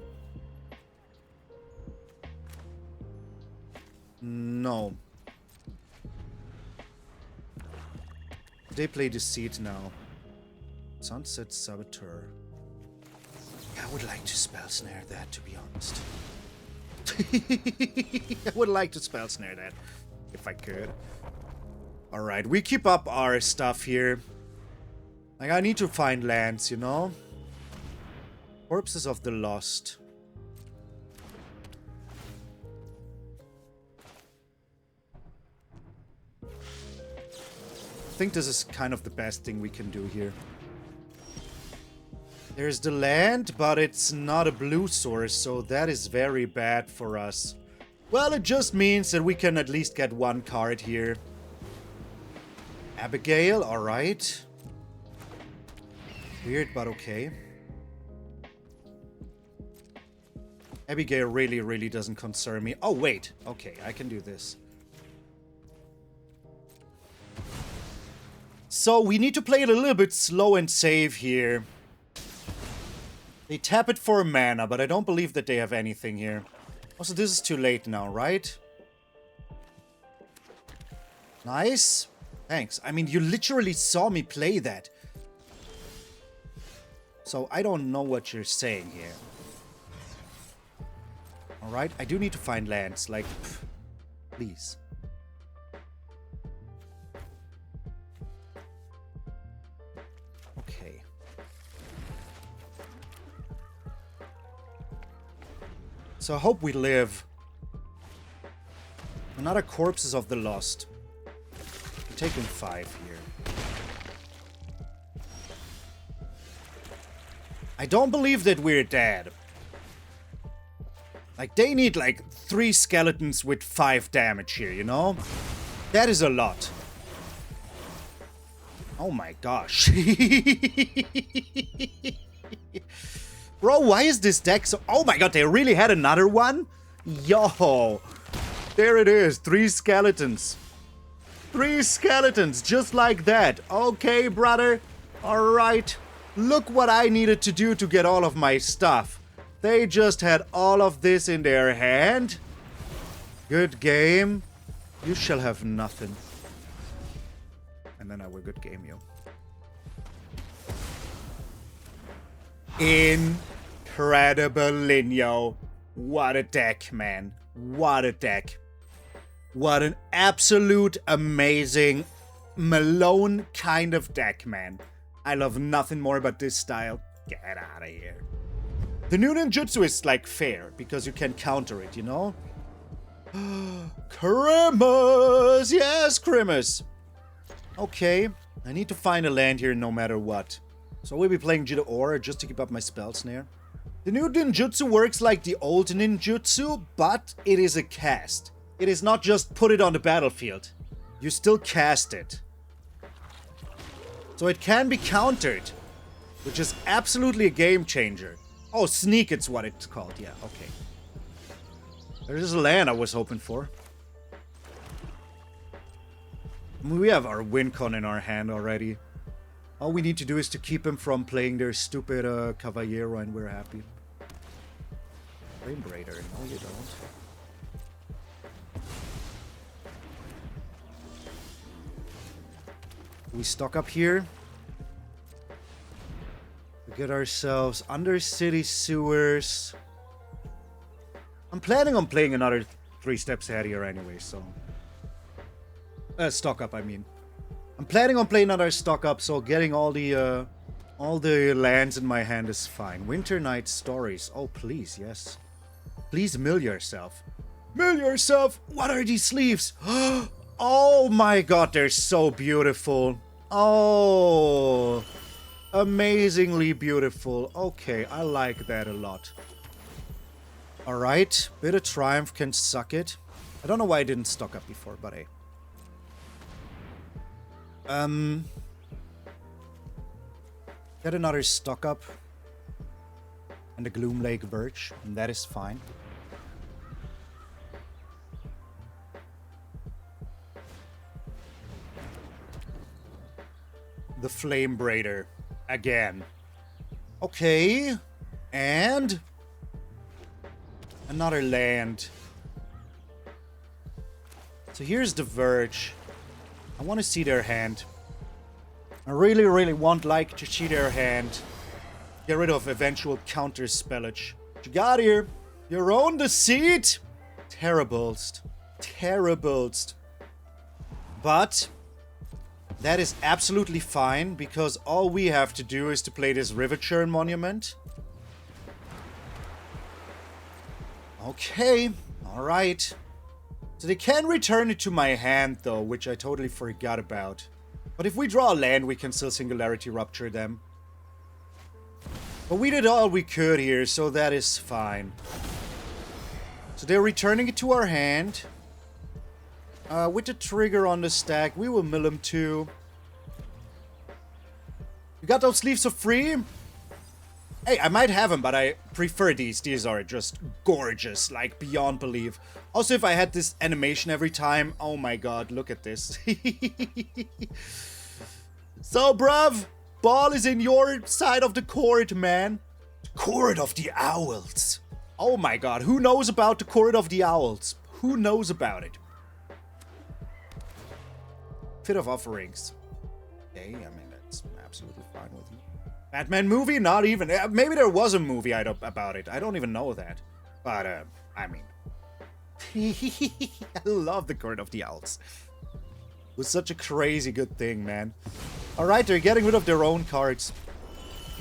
No. They play Deceit now. Sunset Saboteur. I would like to Spell Snare that, to be honest. I would like to Spell Snare that, if I could. Alright, we keep up our stuff here. Like, I need to find lands, you know? Corpses of the Lost. I think this is kind of the best thing we can do here. There's the land, but it's not a blue source, so that is very bad for us. Well, it just means that we can at least get one card here. Abigail, alright. Weird, but okay. Abigail really, really doesn't concern me. Oh, wait. Okay, I can do this. So, we need to play it a little bit slow and safe here. They tap it for mana, but I don't believe that they have anything here. Also, this is too late now, right? Nice. Thanks. I mean, you literally saw me play that. So, I don't know what you're saying here. Alright, I do need to find lands. Like, please. Okay. So I hope we live. Another Corpses of the Lost. We're taking 5 here. I don't believe that we're dead. Like, they need, like, 3 skeletons with 5 damage here, you know? That is a lot. Oh my gosh. Bro, why is this deck so... Oh my god, they really had another one? Yo. There it is. 3 skeletons. 3 skeletons, just like that. Okay, brother. Alright. Look what I needed to do to get all of my stuff. They just had all of this in their hand. Good game. You shall have nothing. And then I will good game you. Incredible, Linyo. What a deck, man. What a deck. What an absolute amazing Malone kind of deck, man. I love nothing more about this style. Get out of here. The new ninjutsu is like fair because you can counter it, you know? Grimace! Yes, Grimace! Okay, I need to find a land here no matter what. So we'll be playing Jidoor just to keep up my Spell Snare. The new ninjutsu works like the old ninjutsu, but it is a cast. It is not just put it on the battlefield. You still cast it. So it can be countered, which is absolutely a game changer. Oh, sneak, it's what it's called. Yeah, okay. There's a land I was hoping for. We have our win con in our hand already. All we need to do is to keep him from playing their stupid Cavallero, and we're happy. Flame Raider, no you don't. We stock up here. We get ourselves Undercity Sewers. I'm planning on playing another 3 steps ahead here anyway, so... stock up, I mean. I'm planning on playing another stock up, so getting all the lands in my hand is fine. Winter Night Stories. Oh, please, yes. Please mill yourself. Mill yourself! What are these sleeves? Oh my god, they're so beautiful. Oh, amazingly beautiful. Okay, I like that a lot. Alright, bit of Triumph can suck it. I don't know why I didn't stock up before, but hey. Get another stock up. And the Gloomlake Verge, and that is fine. The Flame Braider. Again. Okay. And... another land. So here's the Verge. I want to see their hand. I really, really want like to see their hand. Get rid of eventual counter spellage. What you got here? Your own Deceit? Terriblest. Terriblest. But... that is absolutely fine, because all we have to do is to play this Riverchurn Monument. Okay, alright. So they can return it to my hand, though, which I totally forgot about. But if we draw a land, we can still Singularity Rupture them. But we did all we could here, so that is fine. So they're returning it to our hand. With the trigger on the stack, we will mill them too. You got those sleeves for free? Hey, I might have them, but I prefer these. These are just gorgeous, like beyond belief. Also, if I had this animation every time, oh my god, look at this. So, bruv, ball is in your side of the court, man. Court of the Owls. Oh my god, who knows about the Court of the Owls? Who knows about it? Fit of Offerings. Okay, I mean, that's absolutely fine with me. Batman movie? Not even. Maybe there was a movie about it. I don't even know that. But, I mean. I love the Court of the Owls. It was such a crazy good thing, man. Alright, they're getting rid of their own cards.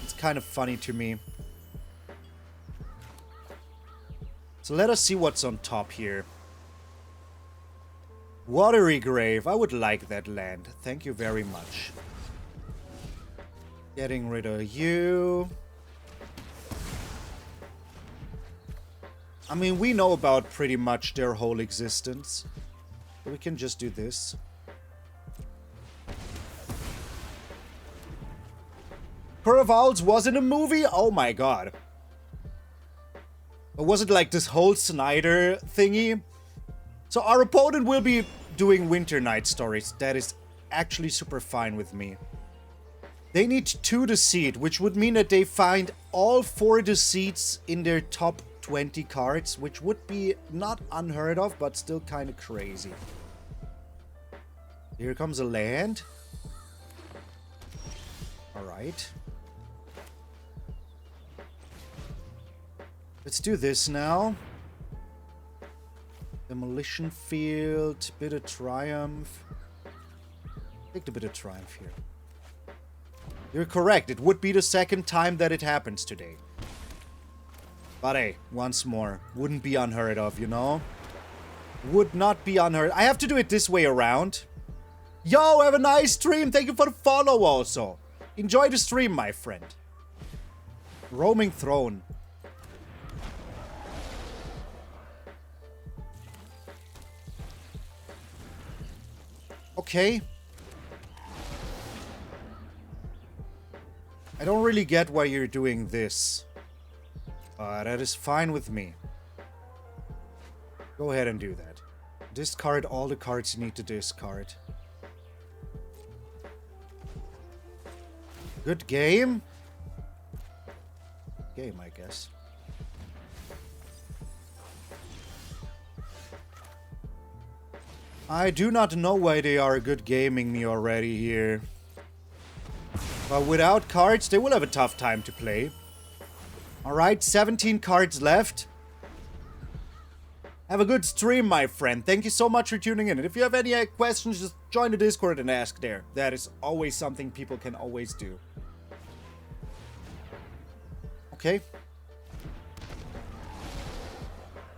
It's kind of funny to me. So let us see what's on top here. Watery Grave. I would like that land. Thank you very much. Getting rid of you. I mean, we know about pretty much their whole existence. So we can just do this. Court of Owls was in a movie? Oh my god. Or was it like this whole Snyder thingy? So our opponent will be doing Winter Night stories. That is actually super fine with me. They need 2 Deceit, which would mean that they find all 4 Deceits in their top 20 cards, which would be not unheard of, but still kind of crazy. Here comes a land. Alright. Let's do this now. Demolition Field, bit of Triumph. Take the bit of Triumph here. You're correct, it would be the second time that it happens today. But hey, once more, wouldn't be unheard of, you know? Would not be unheard. I have to do it this way around. Yo, have a nice stream. Thank you for the follow also. Enjoy the stream, my friend. Roaming Throne. Okay. I don't really get why you're doing this. That is fine with me. Go ahead and do that. Discard all the cards you need to discard. Good game? Game, I guess. I do not know why they are good gaming me already here. But without cards, they will have a tough time to play. Alright, 17 cards left. Have a good stream, my friend. Thank you so much for tuning in. And if you have any questions, just join the Discord and ask there. That is always something people can always do. Okay.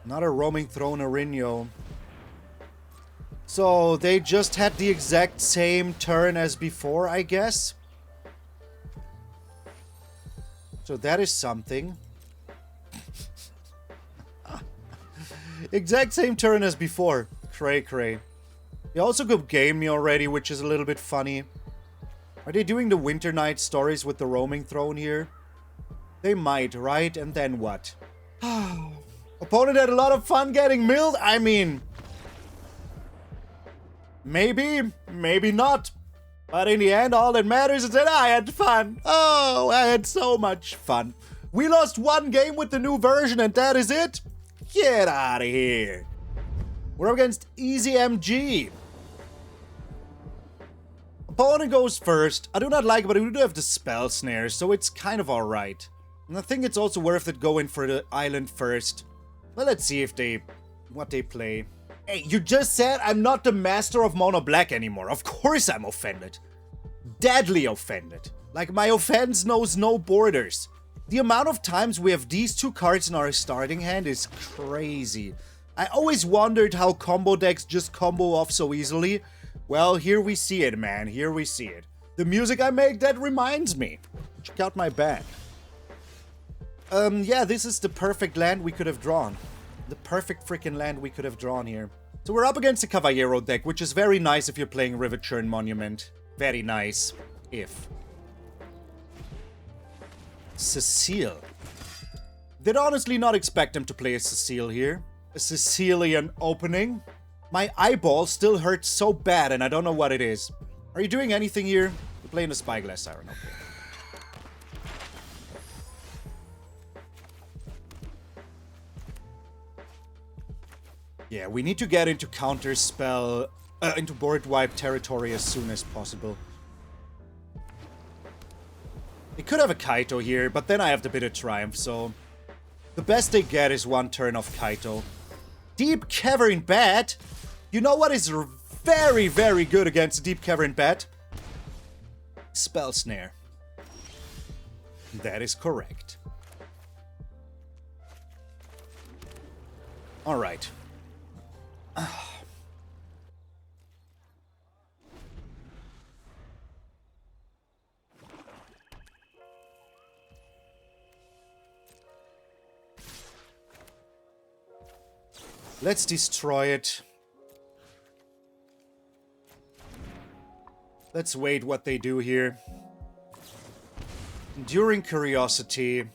Another Roaming Throne Arinio. So, they just had the exact same turn as before, I guess. So that is something. Exact same turn as before. Cray cray. They also could game me already, which is a little bit funny. Are they doing the Winter Night stories with the Roaming Throne here? They might, right? And then what? Opponent had a lot of fun getting milled? I mean... maybe, maybe not. But in the end, all that matters is that I had fun. Oh, I had so much fun. We lost 1 game with the new version and that is it? Get out of here. We're up against Easy MG. Opponent goes first. I do not like it, but we do have the Spell Snare, so it's kind of alright. And I think it's also worth it going for the island first. Well, let's see if what they play. Hey, you just said I'm not the master of mono black anymore. Of course I'm offended. Deadly offended. Like my offense knows no borders. The amount of times we have these 2 cards in our starting hand is crazy. I always wondered how combo decks just combo off so easily. Well, here we see it, man. Here we see it. The music I make, that reminds me. Check out my band. Yeah, this is the perfect land we could have drawn. The perfect freaking land we could have drawn here. So we're up against a Caballero deck, which is very nice if you're playing Riverchurn Monument. Very nice. If. Cecile. Did honestly not expect him to play a Cecile here. A Sicilian opening. My eyeball still hurts so bad and I don't know what it is. Are you doing anything here? You're playing the Spyglass Siren, okay. Yeah, we need to get into counter spell, into board wipe territory as soon as possible. They could have a Kaito here, but then I have the bit of Triumph, so... the best they get is 1 turn of Kaito. Deep Cavern Bat? You know what is very, very good against Deep Cavern Bat? Spell Snare. That is correct. Alright. Let's destroy it. Let's wait what they do here. Enduring Curiosity.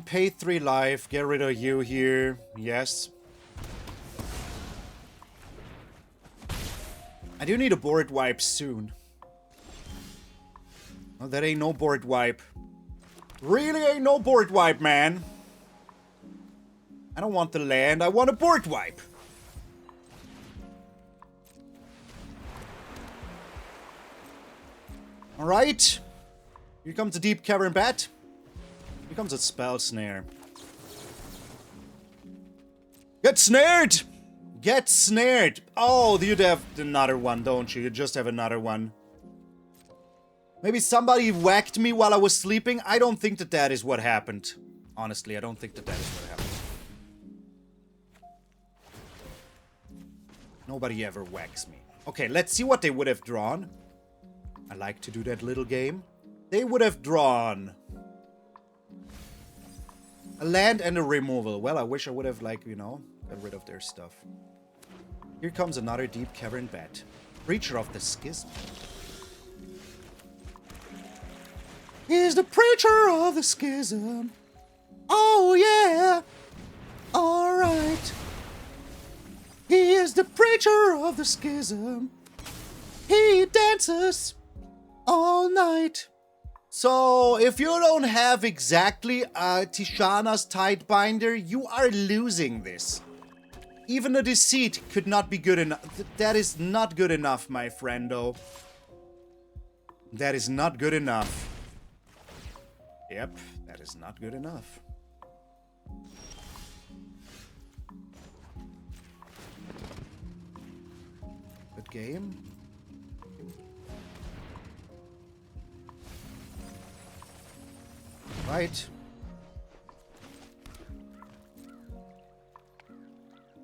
Pay 3 life. Get rid of you here. Yes. I do need a board wipe soon. Oh, that ain't no board wipe. Really ain't no board wipe, man. I don't want the land. I want a board wipe. Alright. Here comes a Deep Cavern Bat. Here comes a Spell Snare. Get snared! Get snared! Oh, you'd have another one, don't you? You just have another one. Maybe somebody whacked me while I was sleeping? I don't think that that is what happened. Honestly, I don't think that that is what happened. Nobody ever whacks me. Okay, let's see what they would have drawn. I like to do that little game. They would have drawn a land and a removal. Well, I wish I would have, like, you know, got rid of their stuff. Here comes another Deep Cavern Bat. Preacher of the Schism. He's the Preacher of the Schism. Oh, yeah. Alright. He is the Preacher of the Schism. He dances all night. So, if you don't have exactly Tishana's Tidebinder, you are losing this. Even a Deceit could not be good enough. That is not good enough, my friendo. That is not good enough. Yep, that is not good enough. Good game. Right.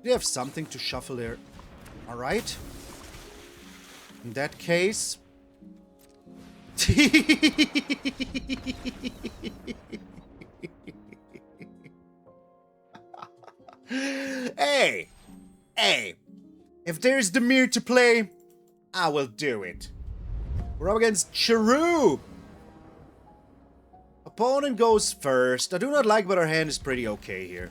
We have something to shuffle there. Alright. In that case... Hey! Hey! If there's the mirror to play, I will do it. We're up against Chiru! Opponent goes first. I do not like, but our hand is pretty okay here.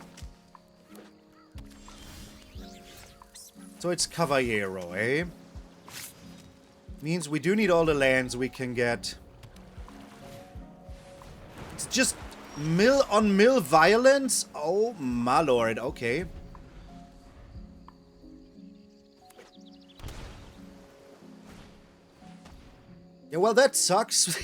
So it's Caballero, eh? Means we do need all the lands we can get. It's just mill on mill violence? Oh my lord, okay. Yeah, well, that sucks.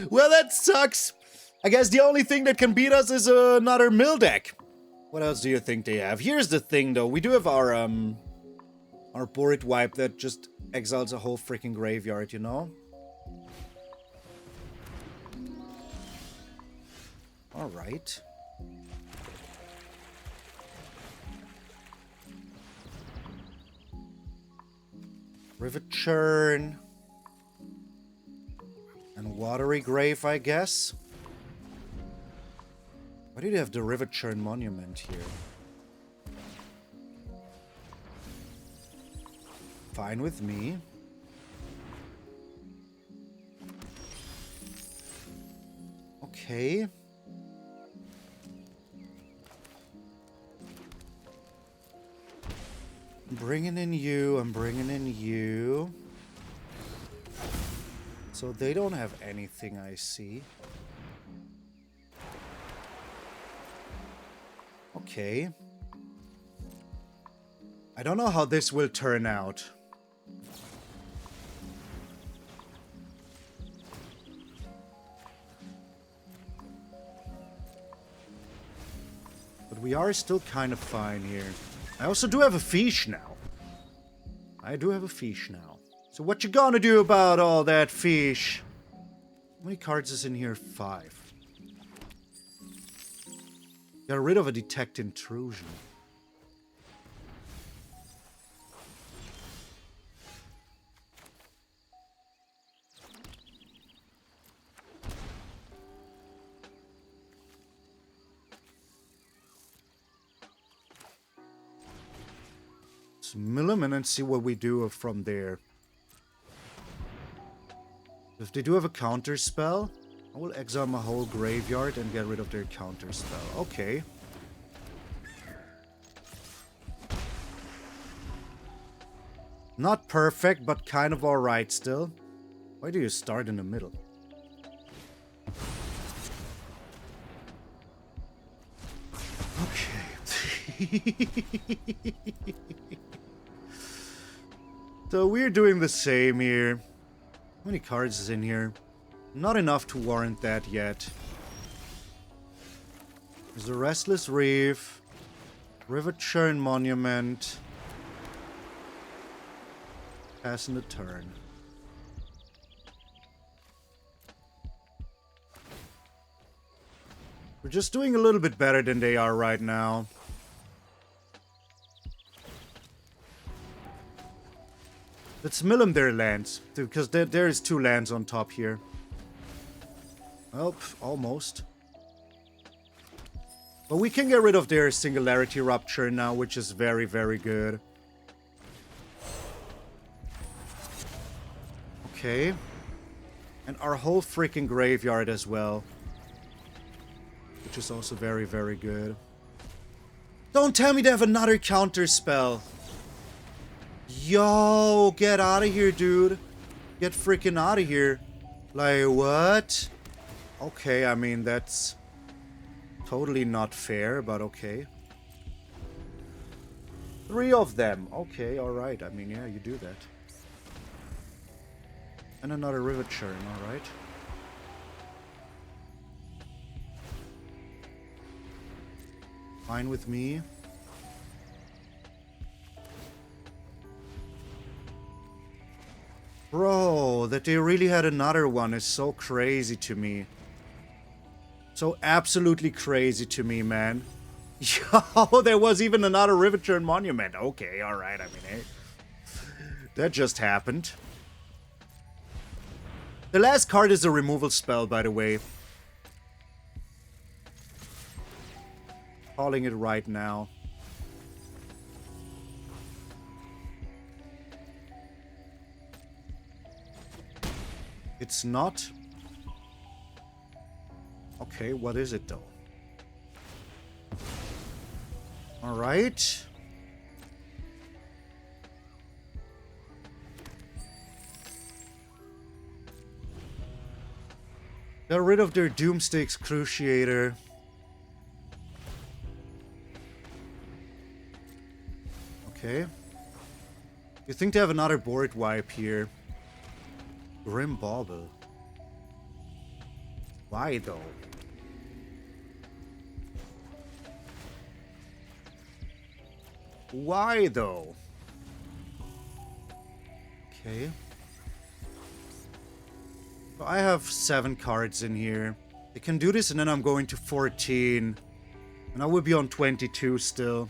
Well, that sucks. I guess the only thing that can beat us is another mill deck. What else do you think they have? Here's the thing, though. We do have our board wipe that just exiles a whole freaking graveyard, you know? Alright. Riverchurn. And Watery Grave, I guess. Why do you have the Riverchurn Monument here? Fine with me. Okay. I'm bringing in you. I'm bringing in you. So they don't have anything, I see. Okay. I don't know how this will turn out. But we are still kind of fine here. I also do have a fish now. I do have a fish now. So what you gonna do about all that fish? How many cards is in here? 5. Got rid of a Detect Intrusion. mill them and then see what we do from there. If they do have a counter spell, I will exile my whole graveyard and get rid of their counter spell. Okay. Not perfect, but kind of alright still. Why do you start in the middle? Okay. So we're doing the same here. How many cards is in here? Not enough to warrant that yet. There's a Restless Reef, Riverchurn Monument. Passing the turn. We're just doing a little bit better than they are right now. Let's mill them their lands, because there is 2 lands on top here. Well, almost. But we can get rid of their Singularity Rupture now, which is very, very good. Okay. And our whole freaking graveyard as well. Which is also very, very good. Don't tell me they have another counter spell. Yo, get out of here, dude. Get freaking out of here. Like, what? Okay, I mean, that's totally not fair, but okay. 3 of them. Okay, alright. I mean, yeah, you do that. And another Riverchurn, alright. Fine with me. Bro, that they really had another one is so crazy to me. So absolutely crazy to me, man. Yo, there was even another Riverchurn Monument. Okay, alright, I mean, hey. That just happened. The last card is a removal spell, by the way. Calling it right now. It's not. Okay, what is it though? Alright. Got rid of their Doomsday Excruciator. Okay. You think they have another board wipe here? Grim Bauble. Why though? Why though? Okay. So I have 7 cards in here. I can do this and then I'm going to 14. And I will be on 22 still.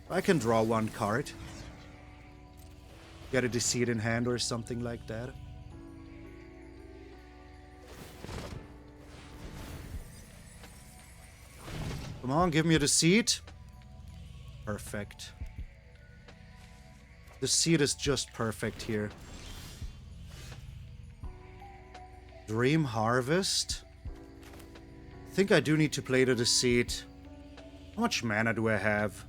I can draw 1 card. Get a Deceit in hand or something like that. Come on, give me a Deceit. Perfect. Deceit is just perfect here. Dream Harvest. I think I do need to play the Deceit. How much mana do I have?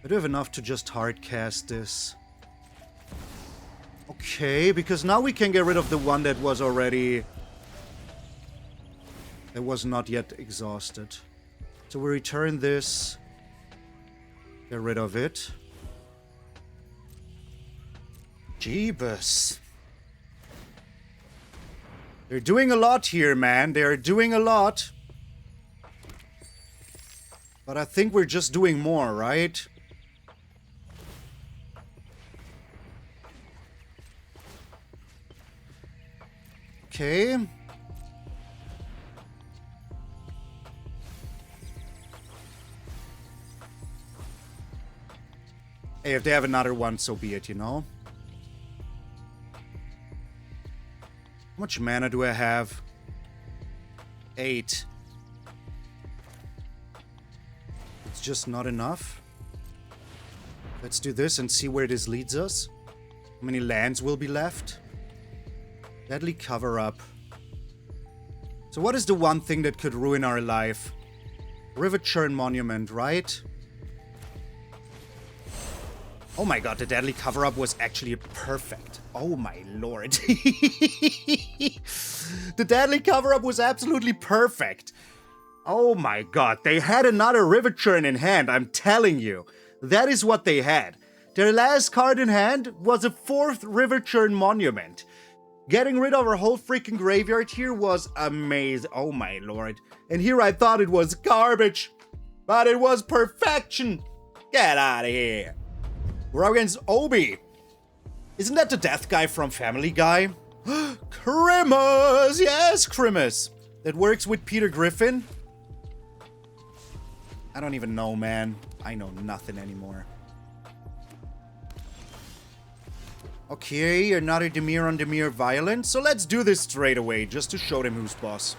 I do have enough to just hardcast this. Okay, because now we can get rid of the one that was already... that was not yet exhausted. So we return this. Get rid of it. Jeebus. They're doing a lot here, man. They're doing a lot. But I think we're just doing more, right? Okay. Hey, if they have another one, so be it, you know? How much mana do I have? 8. It's just not enough. Let's do this and see where this leads us. How many lands will be left? Deadly Cover-Up. So what is the one thing that could ruin our life? Riverchurn Monument, right? Oh my god, the Deadly Cover-Up was actually perfect. Oh my lord. The Deadly Cover-Up was absolutely perfect. Oh my god, they had another Riverchurn in hand, I'm telling you. That is what they had. Their last card in hand was a 4th Riverchurn Monument. Getting rid of our whole freaking graveyard here was amazing. Oh my lord. And here I thought it was garbage. But it was perfection. Get out of here. We're up against Obi. Isn't that the death guy from Family Guy? Crimus! Yes, Crimus. That works with Peter Griffin. I don't even know, man. I know nothing anymore. Okay, another Dimir on Dimir violence. So let's do this straight away, just to show them who's boss.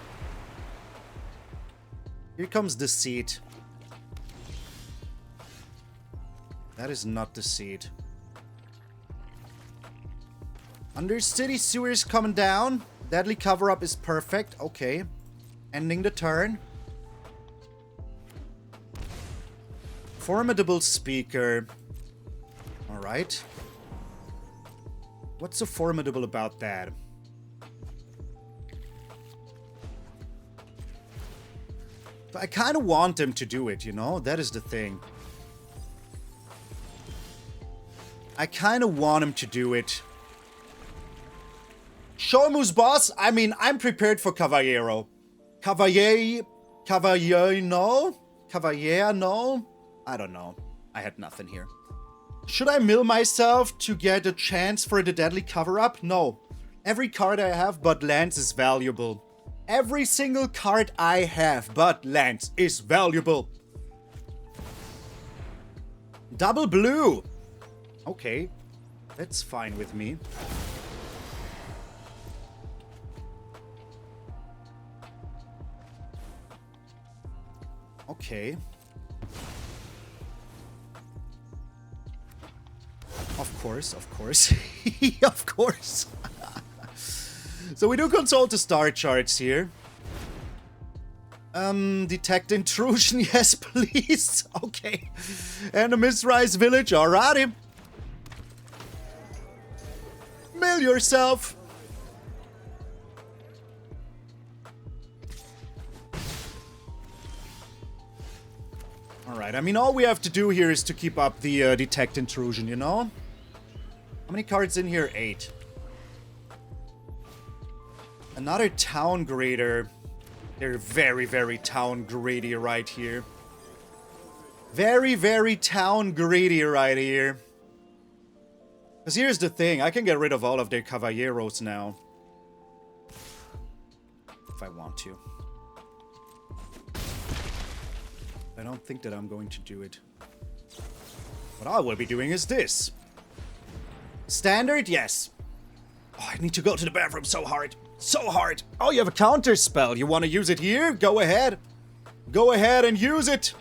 Here comes Deceit. That is not Deceit. Undercity Sewers coming down. Deadly Cover-Up is perfect. Okay. Ending the turn. Formidable Speaker. Alright. What's so formidable about that? But I kind of want them to do it, you know? That is the thing. I kind of want him to do it. Show him who's boss. I mean, I'm prepared for Cavallero. Cavalier, no? Cavalier, no? I don't know. I had nothing here. Should I mill myself to get a chance for the Deadly Cover-Up? No. Every card I have but lands is valuable. Every single card I have but lands is valuable. Double blue. Okay. That's fine with me. Okay. Of course, of course. Of course. So we do consult the star charts here. Detect Intrusion, yes please. Okay. And a Mistrise Village, alrighty. Mill yourself. Alright, I mean all we have to do here is to keep up the Detect Intrusion, you know? How many cards in here? 8. Another Town Grader. They're very, very Town Grady right here. Very, very Town Grady right here. Because here's the thing, I can get rid of all of their Cavalleros now. If I want to. I don't think that I'm going to do it. What I will be doing is this. Standard, yes. Oh, I need to go to the bathroom so hard. So hard. Oh, you have a counter spell. You want to use it here? Go ahead. Go ahead and use it.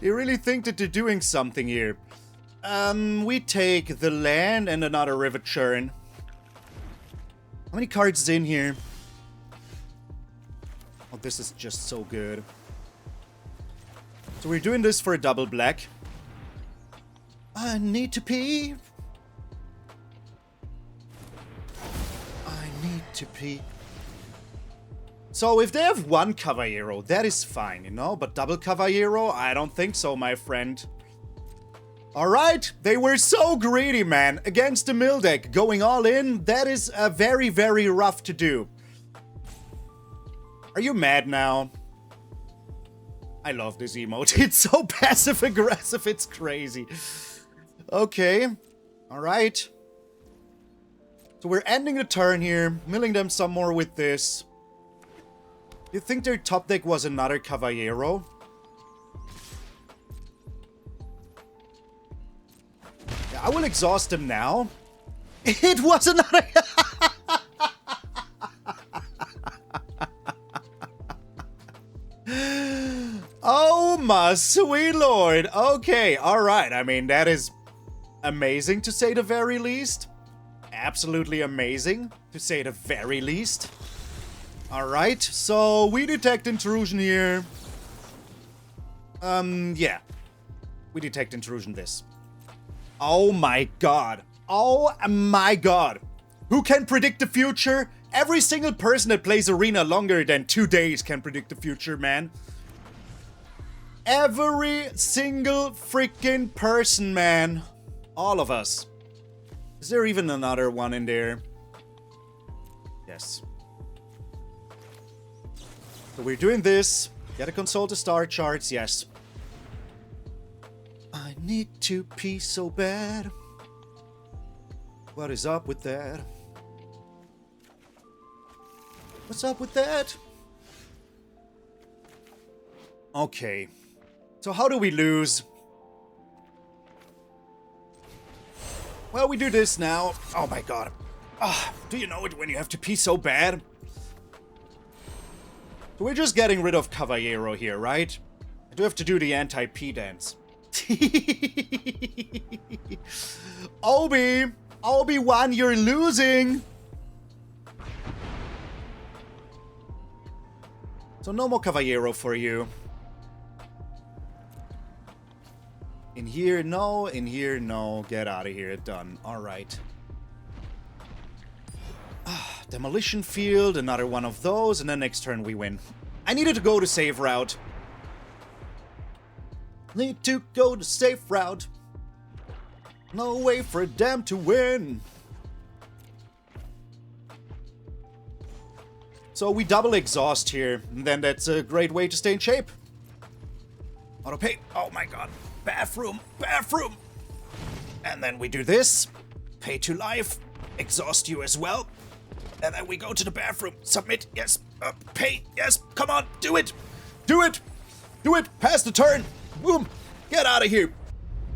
They really think that they're doing something here. We take the land and another Riverchurn. How many cards is in here? Oh, this is just so good. So we're doing this for a double black. I need to pee. I need to pee. So if they have one Cavallero, that is fine, you know? But double Cavallero? I don't think so, my friend. Alright, they were so greedy, man. Against the mill deck, going all in, that is very, very rough to do. Are you mad now? I love this emote. It's so passive-aggressive, it's crazy. Okay, alright. So we're ending the turn here, milling them some more with this. You think their top deck was another Cavallero? I will exhaust him now. It was another... my sweet lord. Okay, alright. I mean, that is amazing to say the very least. Absolutely amazing to say the very least. Alright, so we detect intrusion here. Yeah. We detect intrusion this. Oh my god. Oh my god. Who can predict the future? Every single person that plays Arena longer than 2 days can predict the future, man. Every single freaking person, man. All of us. Is there even another one in there? Yes. So we're doing this. Gotta consult the star charts, yes. I need to pee so bad. What is up with that? What's up with that? Okay. So how do we lose? Well, we do this now. Oh my god. Do you know it when you have to pee so bad? So we're just getting rid of Caballero here, right? I do have to do the anti-pee dance. Obi-Wan, you're losing! So no more Caballero for you. In here, no. In here, no. Get out of here. Done. Alright. Demolition Field, another one of those, and then next turn we win. I needed to go to save route. Need to go to safe route. No way for them to win. So we double exhaust here, and then that's a great way to stay in shape. Auto pay. Oh my god. Bathroom. Bathroom. And then we do this. Pay to life. Exhaust you as well. And then we go to the bathroom. Submit. Yes. Pay. Yes. Come on. Do it. Do it. Do it. Pass the turn. Boom. Get out of here.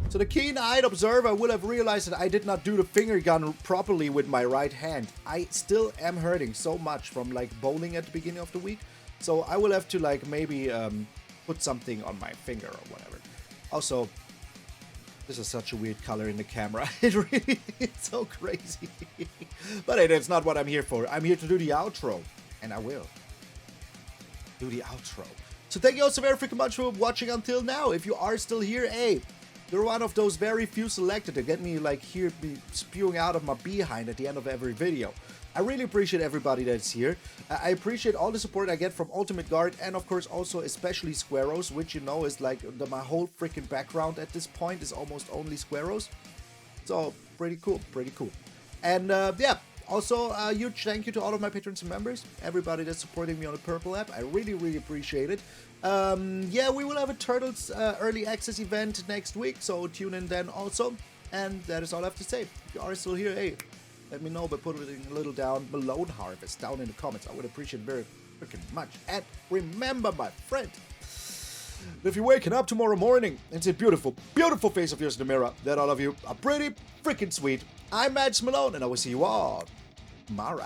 So the keen-eyed observer will have realized that I did not do the finger gun properly with my right hand. I still am hurting so much from like bowling at the beginning of the week. So I will have to like maybe put something on my finger or whatever. Also, this is such a weird color in the camera. It really is so crazy. But hey, that's not what I'm here for. I'm here to do the outro. And I will do the outro. So thank you all so very freaking much for watching until now. If you are still here, hey, you're one of those very few selected to get me like here me spewing out of my behind at the end of every video. I really appreciate everybody that's here. I appreciate all the support I get from Ultimate Guard and of course also especially Squaros, which you know is like my whole freaking background at this point is almost only Squaros. So pretty cool, pretty cool. And yeah, also a huge thank you to all of my patrons and members, everybody that's supporting me on the Purple app. I really, really appreciate it. Yeah, we will have a Turtles early access event next week, so tune in then also. And that is all I have to say. If you are still here, hey, let me know by putting a little down Malone Harvest down in the comments. I would appreciate it very freaking much. And remember, my friend, if you're waking up tomorrow morning and see a beautiful, beautiful face of yours in the mirror, that all of you are pretty freaking sweet. I'm MtgA Malone, and I will see you all tomorrow.